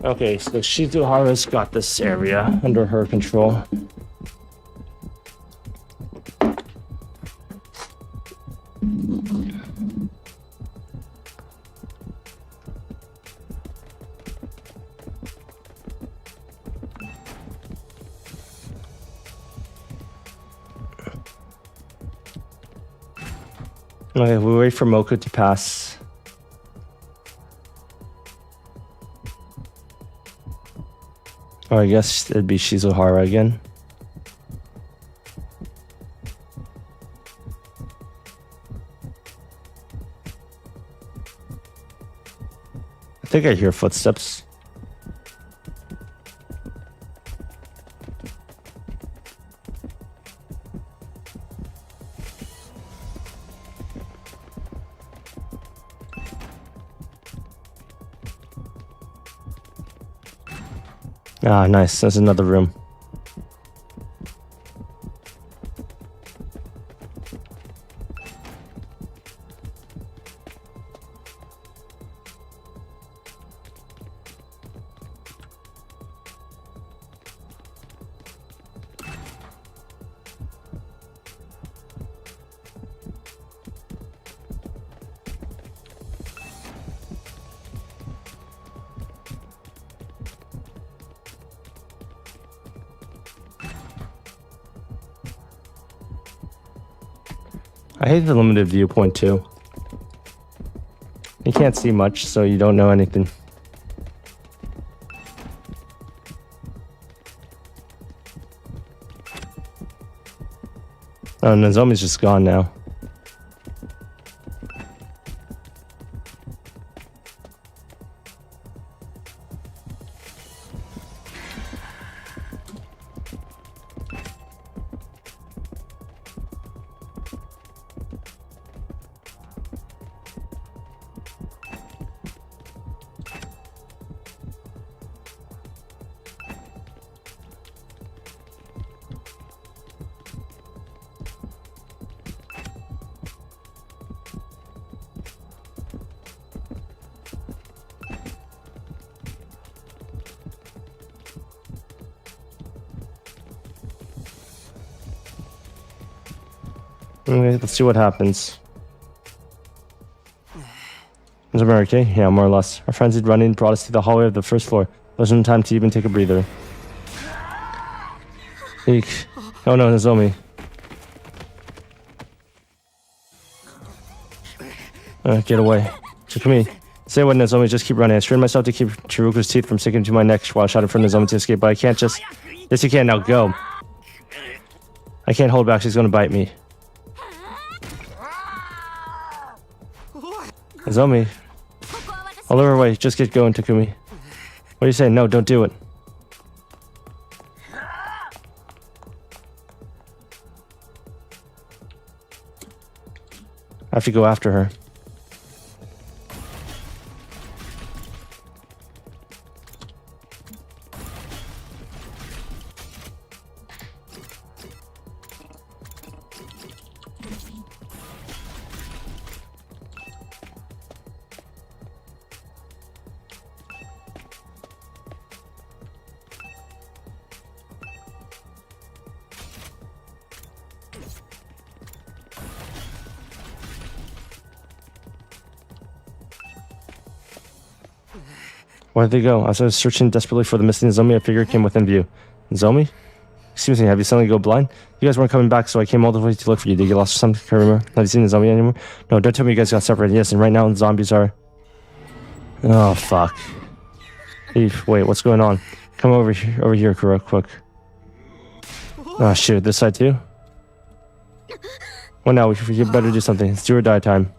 Okay, so Shizuhara's got this area under her control. Okay, we wait for Moku to pass. Or I guess it'd be Shizuhara again. I think I hear footsteps. Ah, nice. That's another room. I hate the limited viewpoint too. You can't see much, so you don't know anything. Oh, Nozomi's just gone now. Okay, let's see what happens. Is everyone okay? Yeah, more or less. Our frenzied running brought us to the hallway of the first floor. There wasn't time to even take a breather. Eek. Oh no, Nozomi. Get away. Takumi. Say what, Nozomi, just keep running. I strained myself to keep Chiruku's teeth from sinking into my neck while I shouted for Nozomi to escape, but I can't just... Yes, you can, now go. I can't hold back, she's gonna bite me. Nozomi. I'll lure her away. Just get going, Takumi. What are you saying? No, don't do it. I have to go after her. Where did they go? As I was searching desperately for the missing Nozomi, a figure came within view. Nozomi? Excuse me, have you suddenly go blind? You guys weren't coming back, so I came all the way to look for you. Did you get lost or something? Can I remember? Have you seen Nozomi anymore? No, don't tell me you guys got separated. Yes, and right now the zombies are... Oh, fuck. Eve, wait, what's going on? Come over here, Kuro, quick. Oh, shoot, this side too? Well, now, we better do something. It's do or die time.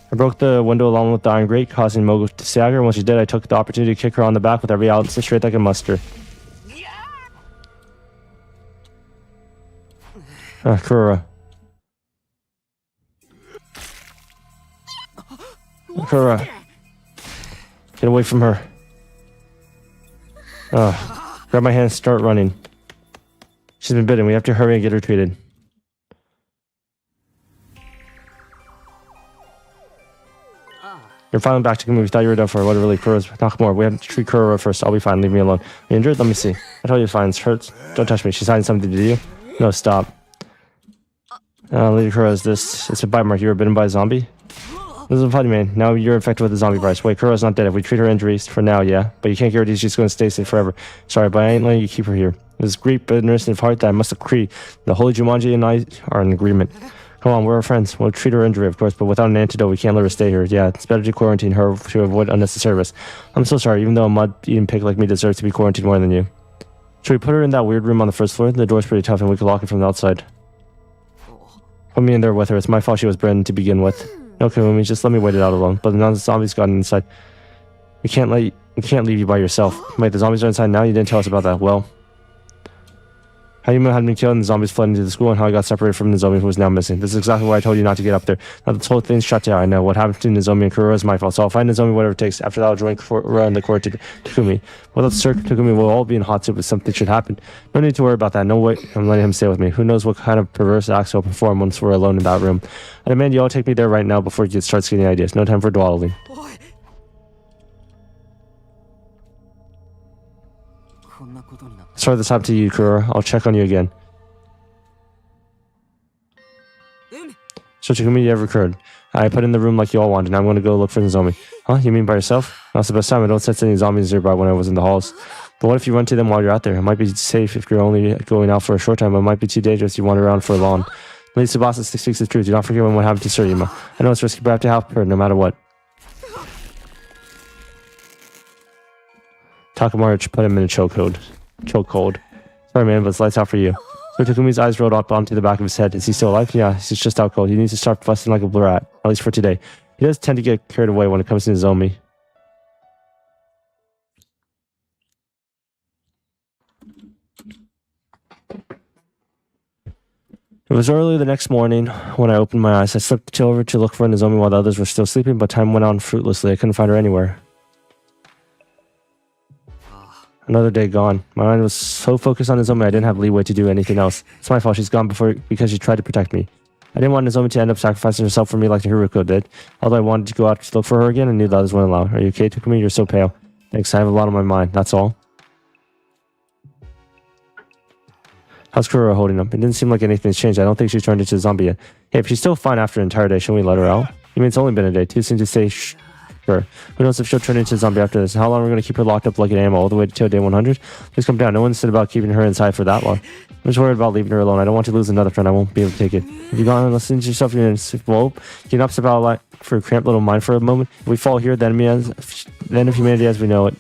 I broke the window along with the iron grate, causing Mogo to stagger, and when she did, I took the opportunity to kick her on the back with every ounce of strength I could muster. Kura. Kura. Get away from her. Grab my hand and start running. She's been bitten. We have to hurry and get her treated. You're finally back to Takumi. We thought you were done for. What really, Kuro's Nakamura. We have to treat Kuro first. I'll be fine. Leave me alone. Are you injured? Let me see. I told you it's fine. It hurts. Don't touch me. She's hiding something to you. No, stop. Lady Kuro, is this? It's a bite mark. You were bitten by a zombie? This is a funny man. Now you're infected with the zombie virus. Wait, Kuro's not dead. If we treat her injuries for now, yeah. But you can't guarantee she's going to stay safe forever. Sorry, but I ain't letting you keep her here. There's great bitterness of heart that I must agree. The Holy Jumanji and I are in agreement. Come on, we're our friends. We'll treat her injury, of course, but without an antidote, we can't let her stay here. Yeah, it's better to quarantine her to avoid unnecessary risk. I'm so sorry, even though a mud-eating pig like me deserves to be quarantined more than you. Should we put her in that weird room on the first floor? The door's pretty tough and we could lock it from the outside. Put me in there with her. It's my fault she was bitten to begin with. No, Kamumi, just let me wait it out alone. But now the zombies got inside. We can't leave you by yourself. Wait, the zombies are inside now? You didn't tell us about that. Well... How you had me killed and the zombies fled into the school and how I got separated from Nozomi who was now missing. This is exactly why I told you not to get up there. Now this whole thing's shut down. I know. What happened to Nozomi and Kuro is my fault. So I'll find Nozomi whatever it takes. After that I'll join Kuro in the court to Takumi. Without Sir Takumi we'll all be in hot soup if something should happen. No need to worry about that. No way I'm letting him stay with me. Who knows what kind of perverse acts he'll perform once we're alone in that room. I demand you all take me there right now before you start getting ideas. No time for dawdling. Sorry this happened to you, Kuro. I'll check on you again. So Takumi ever occurred. I put in the room like you all wanted, and I'm going to go look for Nozomi. Huh? You mean by yourself? That's the best time. I don't sense any zombies nearby when I was in the halls. But what if you run to them while you're out there? It might be safe if you're only going out for a short time, but it might be too dangerous if you wander around for long. At least the boss speaks the truth. Do not forget what happened to Suryuma. I know it's risky, but I have to help her no matter what. Takamaru put him in a chokehold. Sorry, man, but it's lights out for you. So Takumi's eyes rolled up onto the back of his head. Is he still alive? Yeah, he's just out cold. He needs to start fussing like a brat, at least for today. He does tend to get carried away when it comes to Nozomi. It was early the next morning when I opened my eyes. I slipped over to look for Nozomi while the others were still sleeping, but time went on fruitlessly. I couldn't find her anywhere. Another day gone. My mind was so focused on Nozomi I didn't have leeway to do anything else. It's my fault she's gone because she tried to protect me. I didn't want Nozomi to end up sacrificing herself for me like Haruko did. Although I wanted to go out to look for her again, I knew the others wouldn't allow. Are you okay, Takumi? You're so pale. Thanks, I have a lot on my mind, that's all. How's Kuro holding up? It didn't seem like anything's changed. I don't think she's turned into a zombie yet. Hey, if she's still fine after an entire day, shouldn't we let her out? You mean it's only been a day? Too soon to say sure. Who knows if she'll turn into a zombie after this? How long are we going to keep her locked up like an animal all the way till day 100? Please come down. No one said about keeping her inside for that long. I'm just worried about leaving her alone. I don't want to lose another friend. I won't be able to take it. If you've gone and listened to yourself, you're in a can you upset about a lot for a cramped little mind for a moment? If we fall here, the end of humanity as we know it.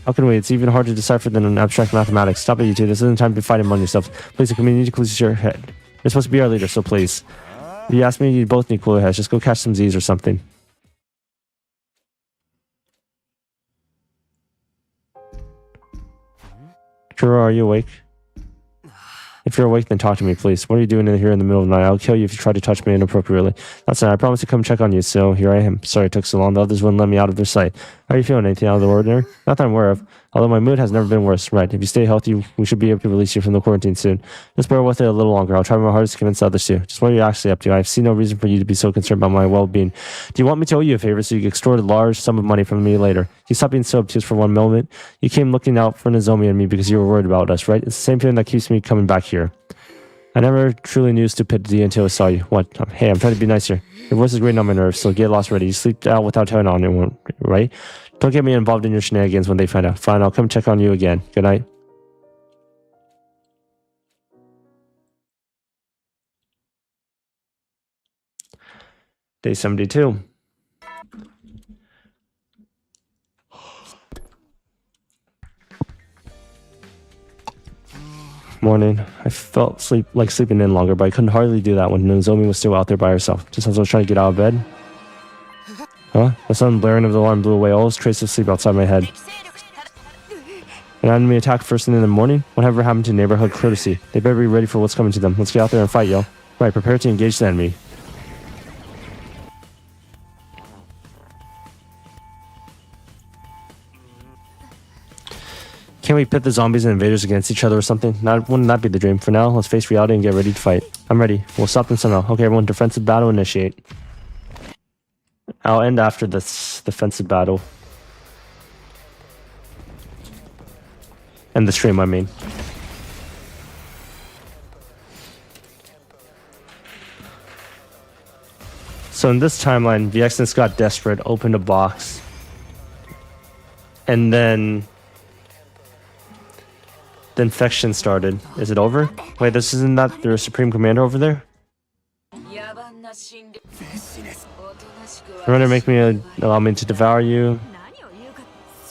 How can we? It's even harder to decipher than in abstract mathematics. Stop it, you two. This isn't time to fight among yourselves. Please, you need to close your head. You're supposed to be our leader, so please. If you ask me, you both need cooler heads. Just go catch some Z's or something. Kuro, are you awake? If you're awake, then talk to me, please. What are you doing in here in the middle of the night? I'll kill you if you try to touch me inappropriately. That's not. I promised to come check on you, so here I am. Sorry it took so long. The others wouldn't let me out of their sight. How are you feeling? Anything out of the ordinary? Not that I'm aware of. Although my mood has never been worse. Right. If you stay healthy, we should be able to release you from the quarantine soon. Just bear with it a little longer. I'll try my hardest to convince the others too. Just what are you actually up to? I see no reason for you to be so concerned about my well-being. Do you want me to owe you a favor so you can extort a large sum of money from me later? You stop being so obtuse for one moment. You came looking out for Nozomi and me because you were worried about us, right? It's the same feeling that keeps me coming back here. I never truly knew stupidity until I saw you. What? Hey, I'm trying to be nice here. Your voice is grating on my nerves, so get lost already. You sleep out without telling on anyone, right? Don't get me involved in your shenanigans when they find out. Fine, I'll come check on you again. Good night. Day 72. Morning. I felt sleeping in longer, but I couldn't hardly do that when Nozomi was still out there by herself. Just as I was trying to get out of bed. Huh? The sudden blaring of the alarm blew away all trace of sleep outside my head. An enemy attack first thing in the morning? Whatever happened to neighborhood courtesy? They better be ready for what's coming to them. Let's get out there and fight, yo. Right, prepare to engage the enemy. Can't we pit the zombies and invaders against each other or something? Wouldn't that be the dream? For now, let's face reality and get ready to fight. I'm ready. We'll stop them somehow. Okay, everyone, defensive battle initiate. I'll end after this defensive battle. End the stream, I mean. So in this timeline, the Exodus got desperate, opened a box, and then the infection started. Is it over? Wait, this isn't that their Supreme Commander over there? Surrender, make me allow me to devour you.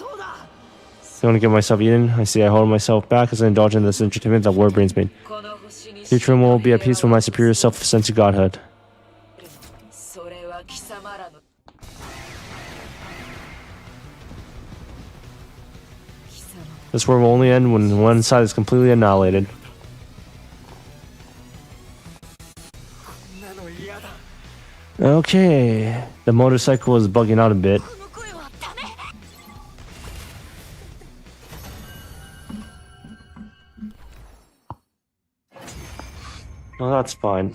I want to get myself eaten. I see I hold myself back as I indulge in this entertainment that war brings me. Future will be at peace with my superior self-sense of godhood. This war will only end when one side is completely annihilated. Okay, the motorcycle is bugging out a bit. Oh, that's fine.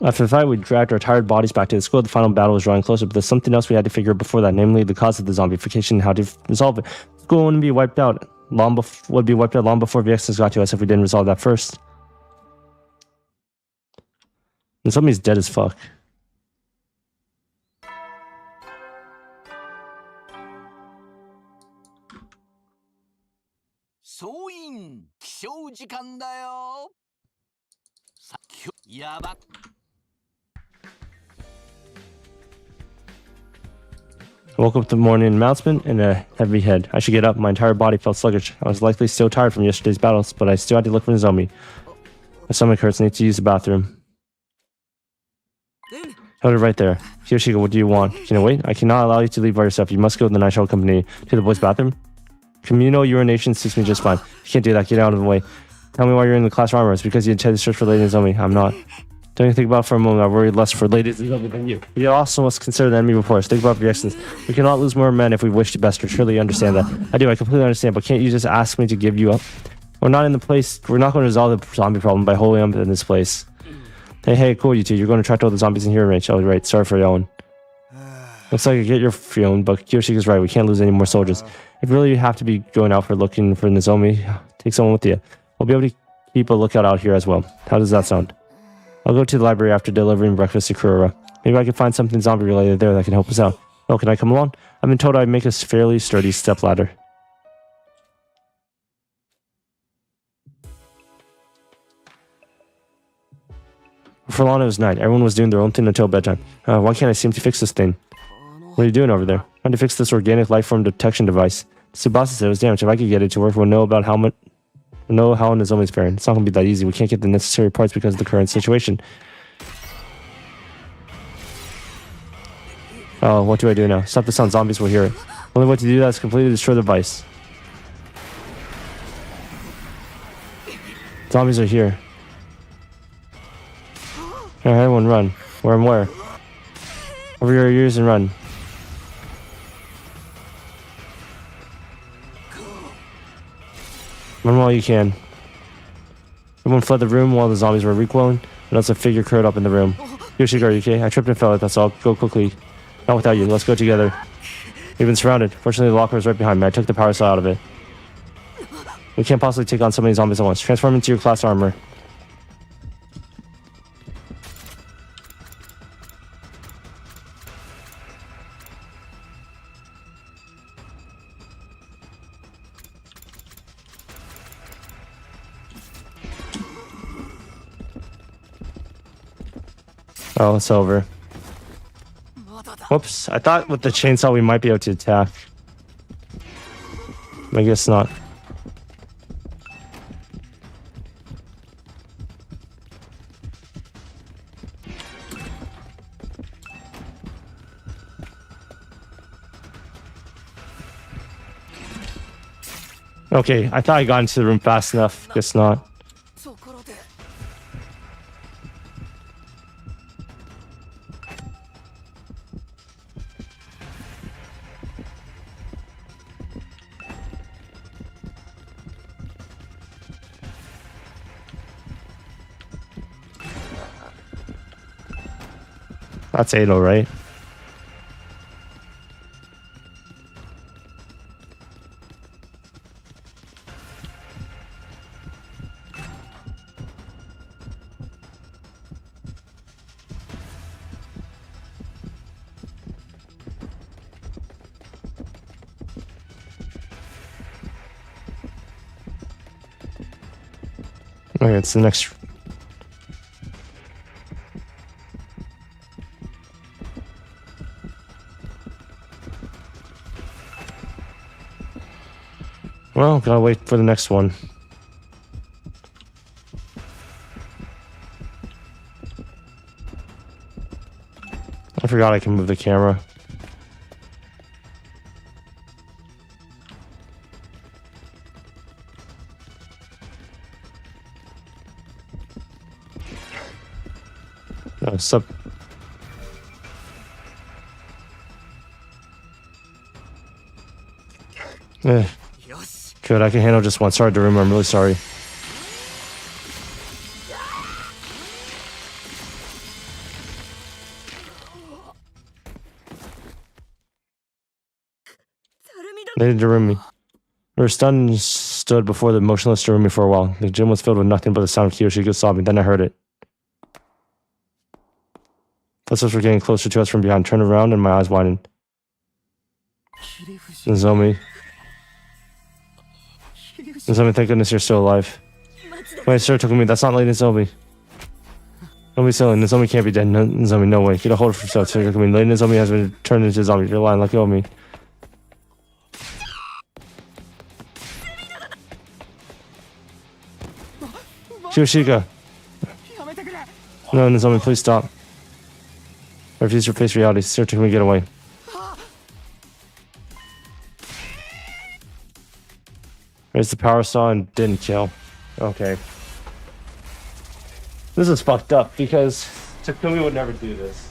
After the fight, we dragged our tired bodies back to the school. The final battle was drawing closer, but there's something else we had to figure out before that, namely the cause of the zombification and how to resolve it. The school wouldn't be wiped out long before VXs got to us if we didn't resolve that first. And somebody's dead as fuck. I woke up with the morning announcement and a heavy head. I should get up. My entire body felt sluggish. I was likely still tired from yesterday's battles, but I still had to look for Nozomi. My stomach hurts and I need to use the bathroom. Held it right there. Yoshiko, what do you want? Can you wait? I cannot allow you to leave by yourself. You must go to the night shuttle company to the boys' bathroom. Communal urination suits me just fine. You can't do that. Get out of the way. Tell me why you're in the class armor. It's because you intend to search for Lady Nozomi. I'm not. Don't even think about it for a moment. I worry less for Lady Nozomi than you. We also must consider the enemy before us. Think about your actions. We cannot lose more men if we wish to best. Surely you understand that. I do. I completely understand. But can't you just ask me to give you up? We're not in the place. We're not going to resolve the zombie problem by holding up in this place. Hey, cool, you two. You're going to track all the zombies in here range. Oh, right. Sorry for yelling. Looks like I get your feeling, but Kyoshiko's right. We can't lose any more soldiers. If really you have to be going out for looking for Nozomi, take someone with you. We'll be able to keep a lookout out here as well. How does that sound? I'll go to the library after delivering breakfast to Kurora. Maybe I can find something zombie related there that can help us out. Oh, can I come along? I've been told I'd make a fairly sturdy stepladder. For long it was night. Everyone was doing their own thing until bedtime. Why can't I seem to fix this thing? What are you doing over there? Trying to fix this organic life form detection device. Tsubasa said it was damaged. If I could get it to work, we'll know about how Nozomi's faring. It's not going to be that easy. We can't get the necessary parts because of the current situation. Oh, what do I do now? Stop the sound. Zombies will hear it. Only way to do that is completely destroy the device. Zombies are here. Alright, everyone run. Where? Over your ears and run. Run while you can. Everyone fled the room while the zombies were recoiling, and also a figure curled up in the room. Yoshiko, are you okay? I tripped and fell. That's all. Go quickly. Not without you. Let's go together. We've been surrounded. Fortunately, the locker is right behind me. I took the power cell out of it. We can't possibly take on so many zombies at once. Transform into your class armor. Oh, it's over. Whoops. I thought with the chainsaw we might be able to attack. I guess not. Okay, I thought I got into the room fast enough. Guess not. That's Ado, right? Okay, it's the next. Well, gotta wait for the next one. I forgot I can move the camera. No, sub. Good, I can handle just one. Sorry to remember, I'm really sorry. They didn't room me. We were stunned and stood before the motionless Jerumi for a while. The gym was filled with nothing but the sound of Kiyoshiko sobbing. Then I heard it. Footsteps were getting closer to us from behind. Turned around and my eyes widened. Nozomi. Nozomi, thank goodness you're still alive. Wait, sir, took me. That's not Lady Nozomi. Don't be silly. Nozomi can't be dead. Nozomi, no way. Get a hold of yourself, sir. Lady Nozomi has been turned into a zombie. You're lying. Let go of me. Kiyoshika. No, Nozomi, please stop. I refuse to face reality. Sir, can we get away? Raised the power saw and didn't kill. Okay. This is fucked up because Takumi would never do this.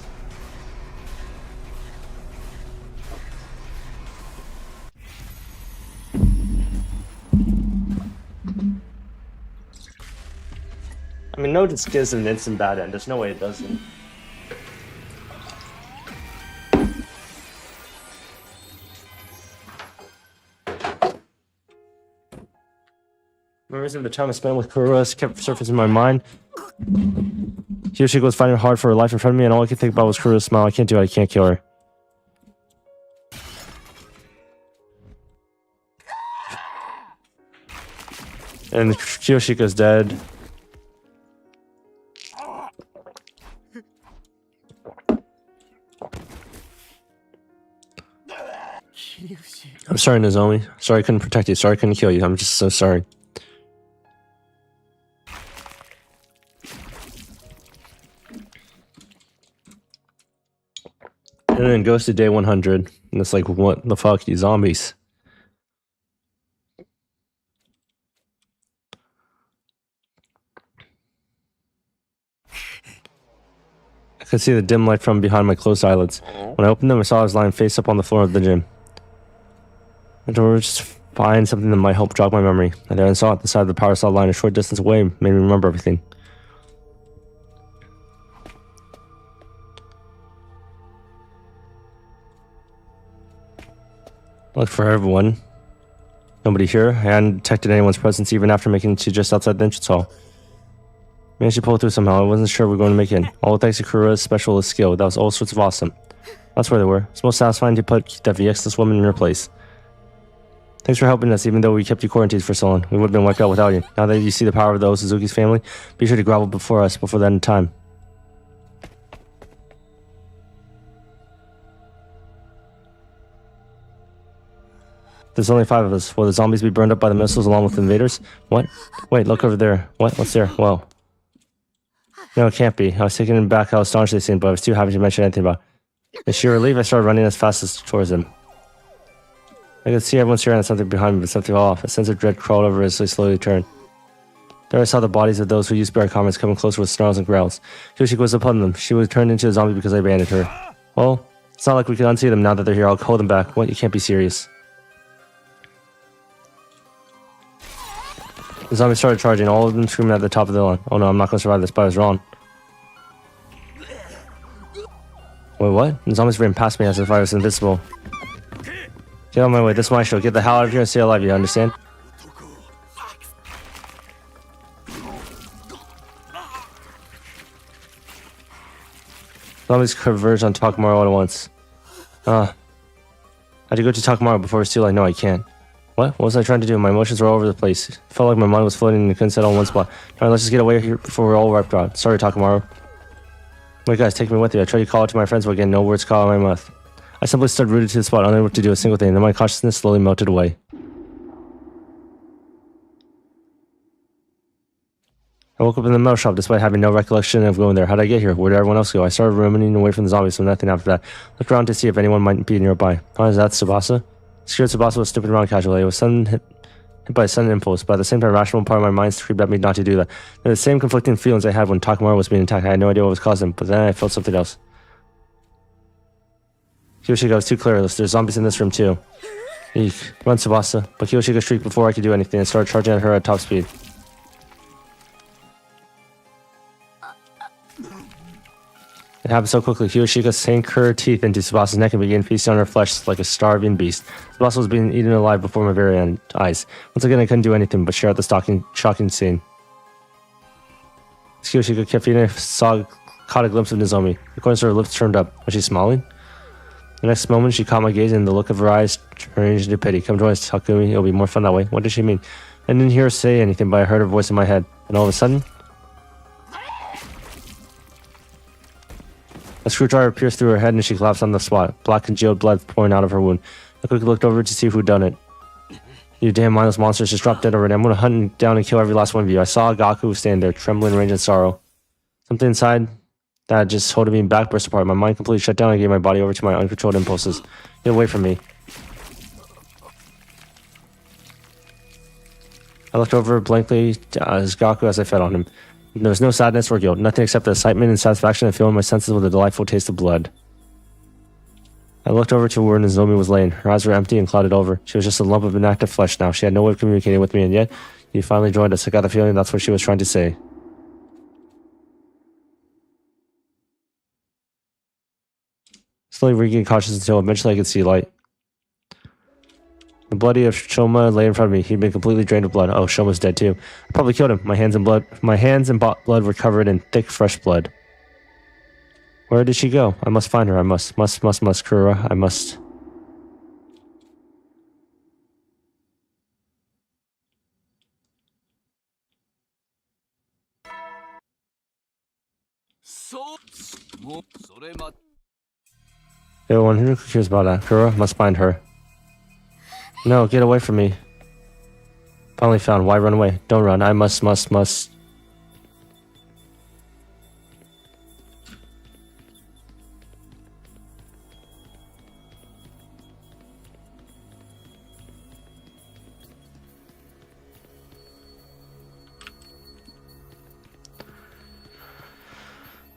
I mean, no, just gives an instant bad end. There's no way it doesn't. Memories of the time I spent with Kurura kept surfacing in my mind. Kiyoshiko was fighting hard for her life in front of me, and all I could think about was Kurura's smile. I can't do it. I can't kill her. And Kiyoshiko's dead. I'm sorry, Nozomi. Sorry I couldn't protect you. Sorry I couldn't kill you. I'm just so sorry. And then it goes to day 100. And it's like, what the fuck, you zombies? I could see the dim light from behind my closed eyelids. When I opened them, I saw I was lying face up on the floor of the gym. I was just find something that might help jog my memory. And then I saw at the side of the power saw line a short distance away, made me remember everything. Looked for everyone. Nobody here. I hadn't detected anyone's presence even after making it to just outside the entrance hall. Managed to pull through somehow. I wasn't sure we were going to make it. All thanks to Kurura's specialist skill. That was all sorts of awesome. That's where they were. It's most satisfying to put that VXless woman in her place. Thanks for helping us, even though we kept you quarantined for so long. We would have been wiped out without you. Now that you see the power of the Suzuki's family, be sure to grovel before us before the end of time. There's only 5 of us. Will the zombies be burned up by the missiles along with the invaders? What? Wait, look over there. What? What's there? Whoa. No, it can't be. I was taken aback how astonished they seemed, but I was too happy to mention anything about it. In sheer relief, I started running as fast as towards them. I could see everyone staring at something behind me, but something off. A sense of dread crawled over as I slowly turned. There I saw the bodies of those who used to be our comrades coming closer with snarls and growls. Kiyoshiko was upon them. She was turned into a zombie because I abandoned her. Well, it's not like we can unsee them now that they're here. I'll hold them back. What? You can't be serious. The zombies started charging, all of them screaming at the top of the line. Oh no, I'm not going to survive this, but I was wrong. Wait, what? The zombies ran past me as if I was invisible. Get out of my way, this is my show. Get the hell out of here and stay alive, you understand? Zombies converged on Takamaru all at once. I had to go to Takamaru before it's too late. No, I can't. What? What was I trying to do? My emotions were all over the place. It felt like my mind was floating and I couldn't settle in one spot. Alright, let's just get away here before we're all wiped out. Sorry, Takamaru. Wait, guys, take me with you. I tried to call out to my friends, but again, no words caught out of my mouth. I simply stood rooted to the spot, unable to do a single thing. Then my consciousness slowly melted away. I woke up in the metal shop despite having no recollection of going there. How'd I get here? Where did everyone else go? I started ruminating away from the zombies, so nothing after that. Looked around to see if anyone might be nearby. Oh, is that Tsubasa? Scared Tsubasa was snooping around casually. I was hit by a sudden impulse, but at the same time, a rational part of my mind screamed at me not to do that. They're the same conflicting feelings I had when Takamaru was being attacked. I had no idea what was causing them, but then I felt something else. Kiyoshika was too careless. There's zombies in this room too. Eek. Run, Tsubasa. But Kiyoshika shrieked before I could do anything and started charging at her at top speed. It happened so quickly. Kiyoshika sank her teeth into Tsubasa's neck and began feasting on her flesh like a starving beast. Tsubasa was being eaten alive before my very eyes. Once again, I couldn't do anything but stare at the shocking scene. Kiyoshika kept eating. Caught a glimpse of Nozomi. The corners of her lips turned up. Was she smiling? The next moment, she caught my gaze, and the look of her eyes changed into pity. Come join us, Takumi. It'll be more fun that way. What did she mean? I didn't hear her say anything, but I heard her voice in my head. And all of a sudden, a screwdriver pierced through her head, and she collapsed on the spot. Black congealed blood pouring out of her wound. I quickly looked over to see who'd done it. You damn mindless monsters, just dropped dead already. I'm gonna hunt down and kill every last one of you. I saw Gaku stand there, trembling, rage, and sorrow. Something inside that just holding me back burst apart. My mind completely shut down. I gave my body over to my uncontrolled impulses. Get away from me. I looked over blankly as Gaku as I fed on him. There was no sadness or guilt, nothing except the excitement and satisfaction of filling my senses with a delightful taste of blood. I looked over to where Nozomi was laying. Her eyes were empty and clouded over. She was just a lump of inactive flesh now. She had no way of communicating with me, and yet, you finally joined us. I got the feeling that's what she was trying to say. Slowly regained consciousness until eventually I could see light. The bloody of Shoma lay in front of me. He'd been completely drained of blood. Oh, Shoma's dead too. I probably killed him. My hands and blood were covered in thick, fresh blood. Where did she go? I must find her. I must, Kurura. I must. Everyone who cares about that? Kurura must find her. No, get away from me. Finally found. Why run away? Don't run. I must.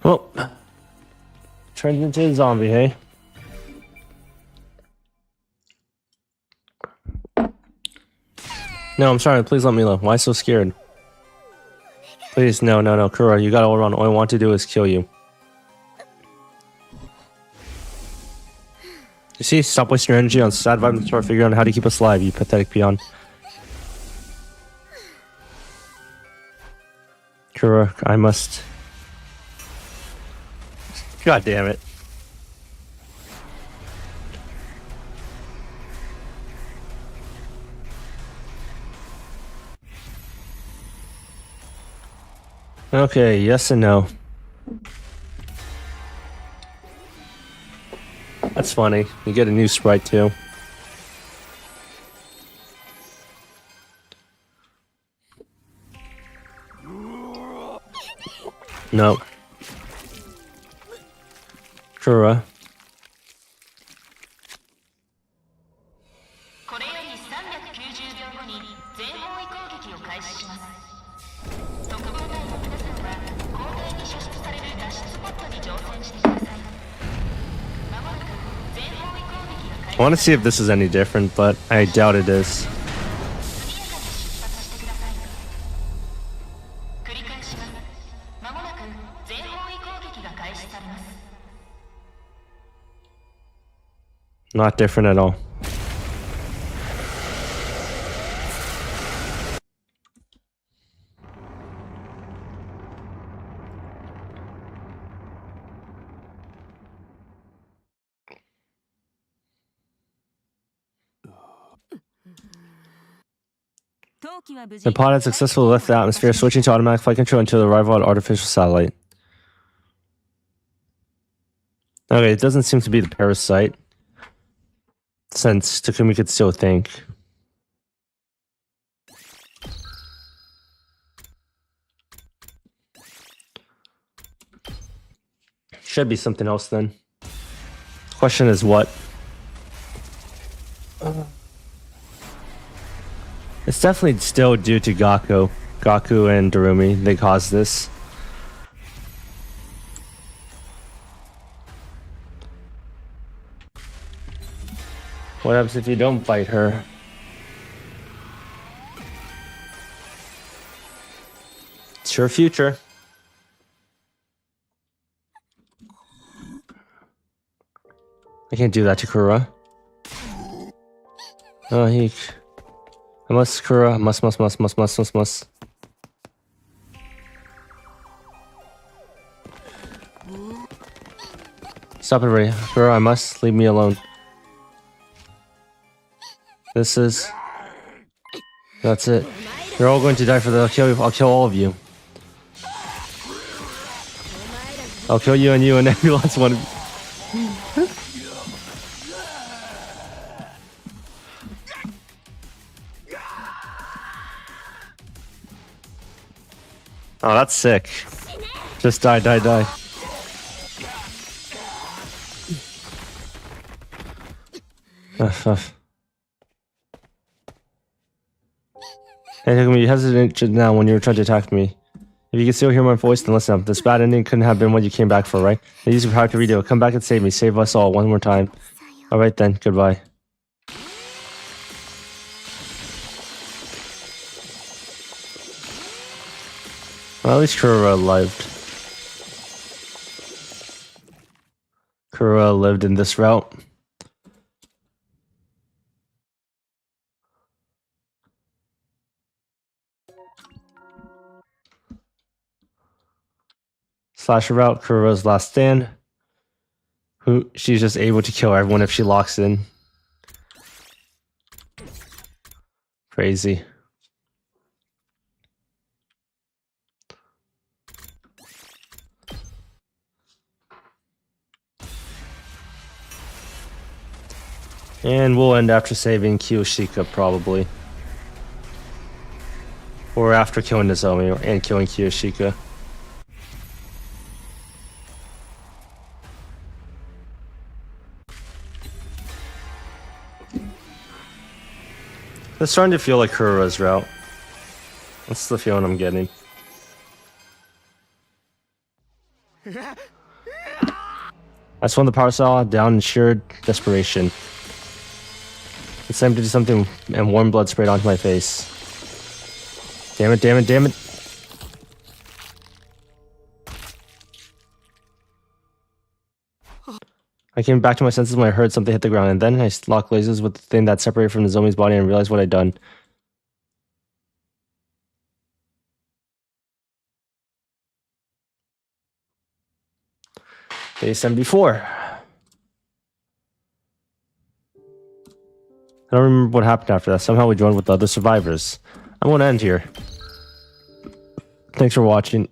Well, turned into a zombie, hey? No, I'm sorry. Please let me live. Why so scared? Please, no. Kurura, you gotta run. All I want to do is kill you. You see? Stop wasting your energy on sad vibes and start figuring out how to keep us alive, you pathetic peon. Kurura, I must. God damn it. Okay, yes and no. That's funny. You get a new sprite too. No. Kurura. I want to see if this is any different, but I doubt it is. Not different at all. The pod had successfully left the atmosphere, switching to automatic flight control until the arrival of artificial satellite. Okay, it doesn't seem to be the parasite, since Takumi could still think. Should be something else then. Question is what? It's definitely still due to Gaku and Darumi. They caused this. What happens if you don't fight her? It's your future. I can't do that to Kura. Oh, I must, Kura. Must. Stop it, Ray. Kura, I must. Leave me alone. This is... That's it. You're all going to die for the... I'll kill all of you. I'll kill you and every last one of you. Oh, that's sick. Just die. Hey, Takumi, you hesitated now when you were trying to attack me. If you can still hear my voice, then listen up. This bad ending couldn't have been what you came back for, right? Now use your power to video. Come back and save me. Save us all one more time. Alright then, goodbye. Well, at least Kura lived. Kura lived in this route. Slasher route, Kura's last stand. She's just able to kill everyone if she locks in. Crazy. And we'll end after saving Kiyoshika, probably. Or after killing Nozomi and killing Kiyoshika. It's starting to feel like Kura's route. That's the feeling I'm getting. I swung the power cell down in sheer desperation. It's time to do something, and warm blood sprayed onto my face. Damn it. I came back to my senses when I heard something hit the ground, and then I locked lasers with the thing that separated from Nozomi's body and realized what I'd done. Day 74. I don't remember what happened after that. Somehow we joined with the other survivors. I won't end here. Thanks for watching.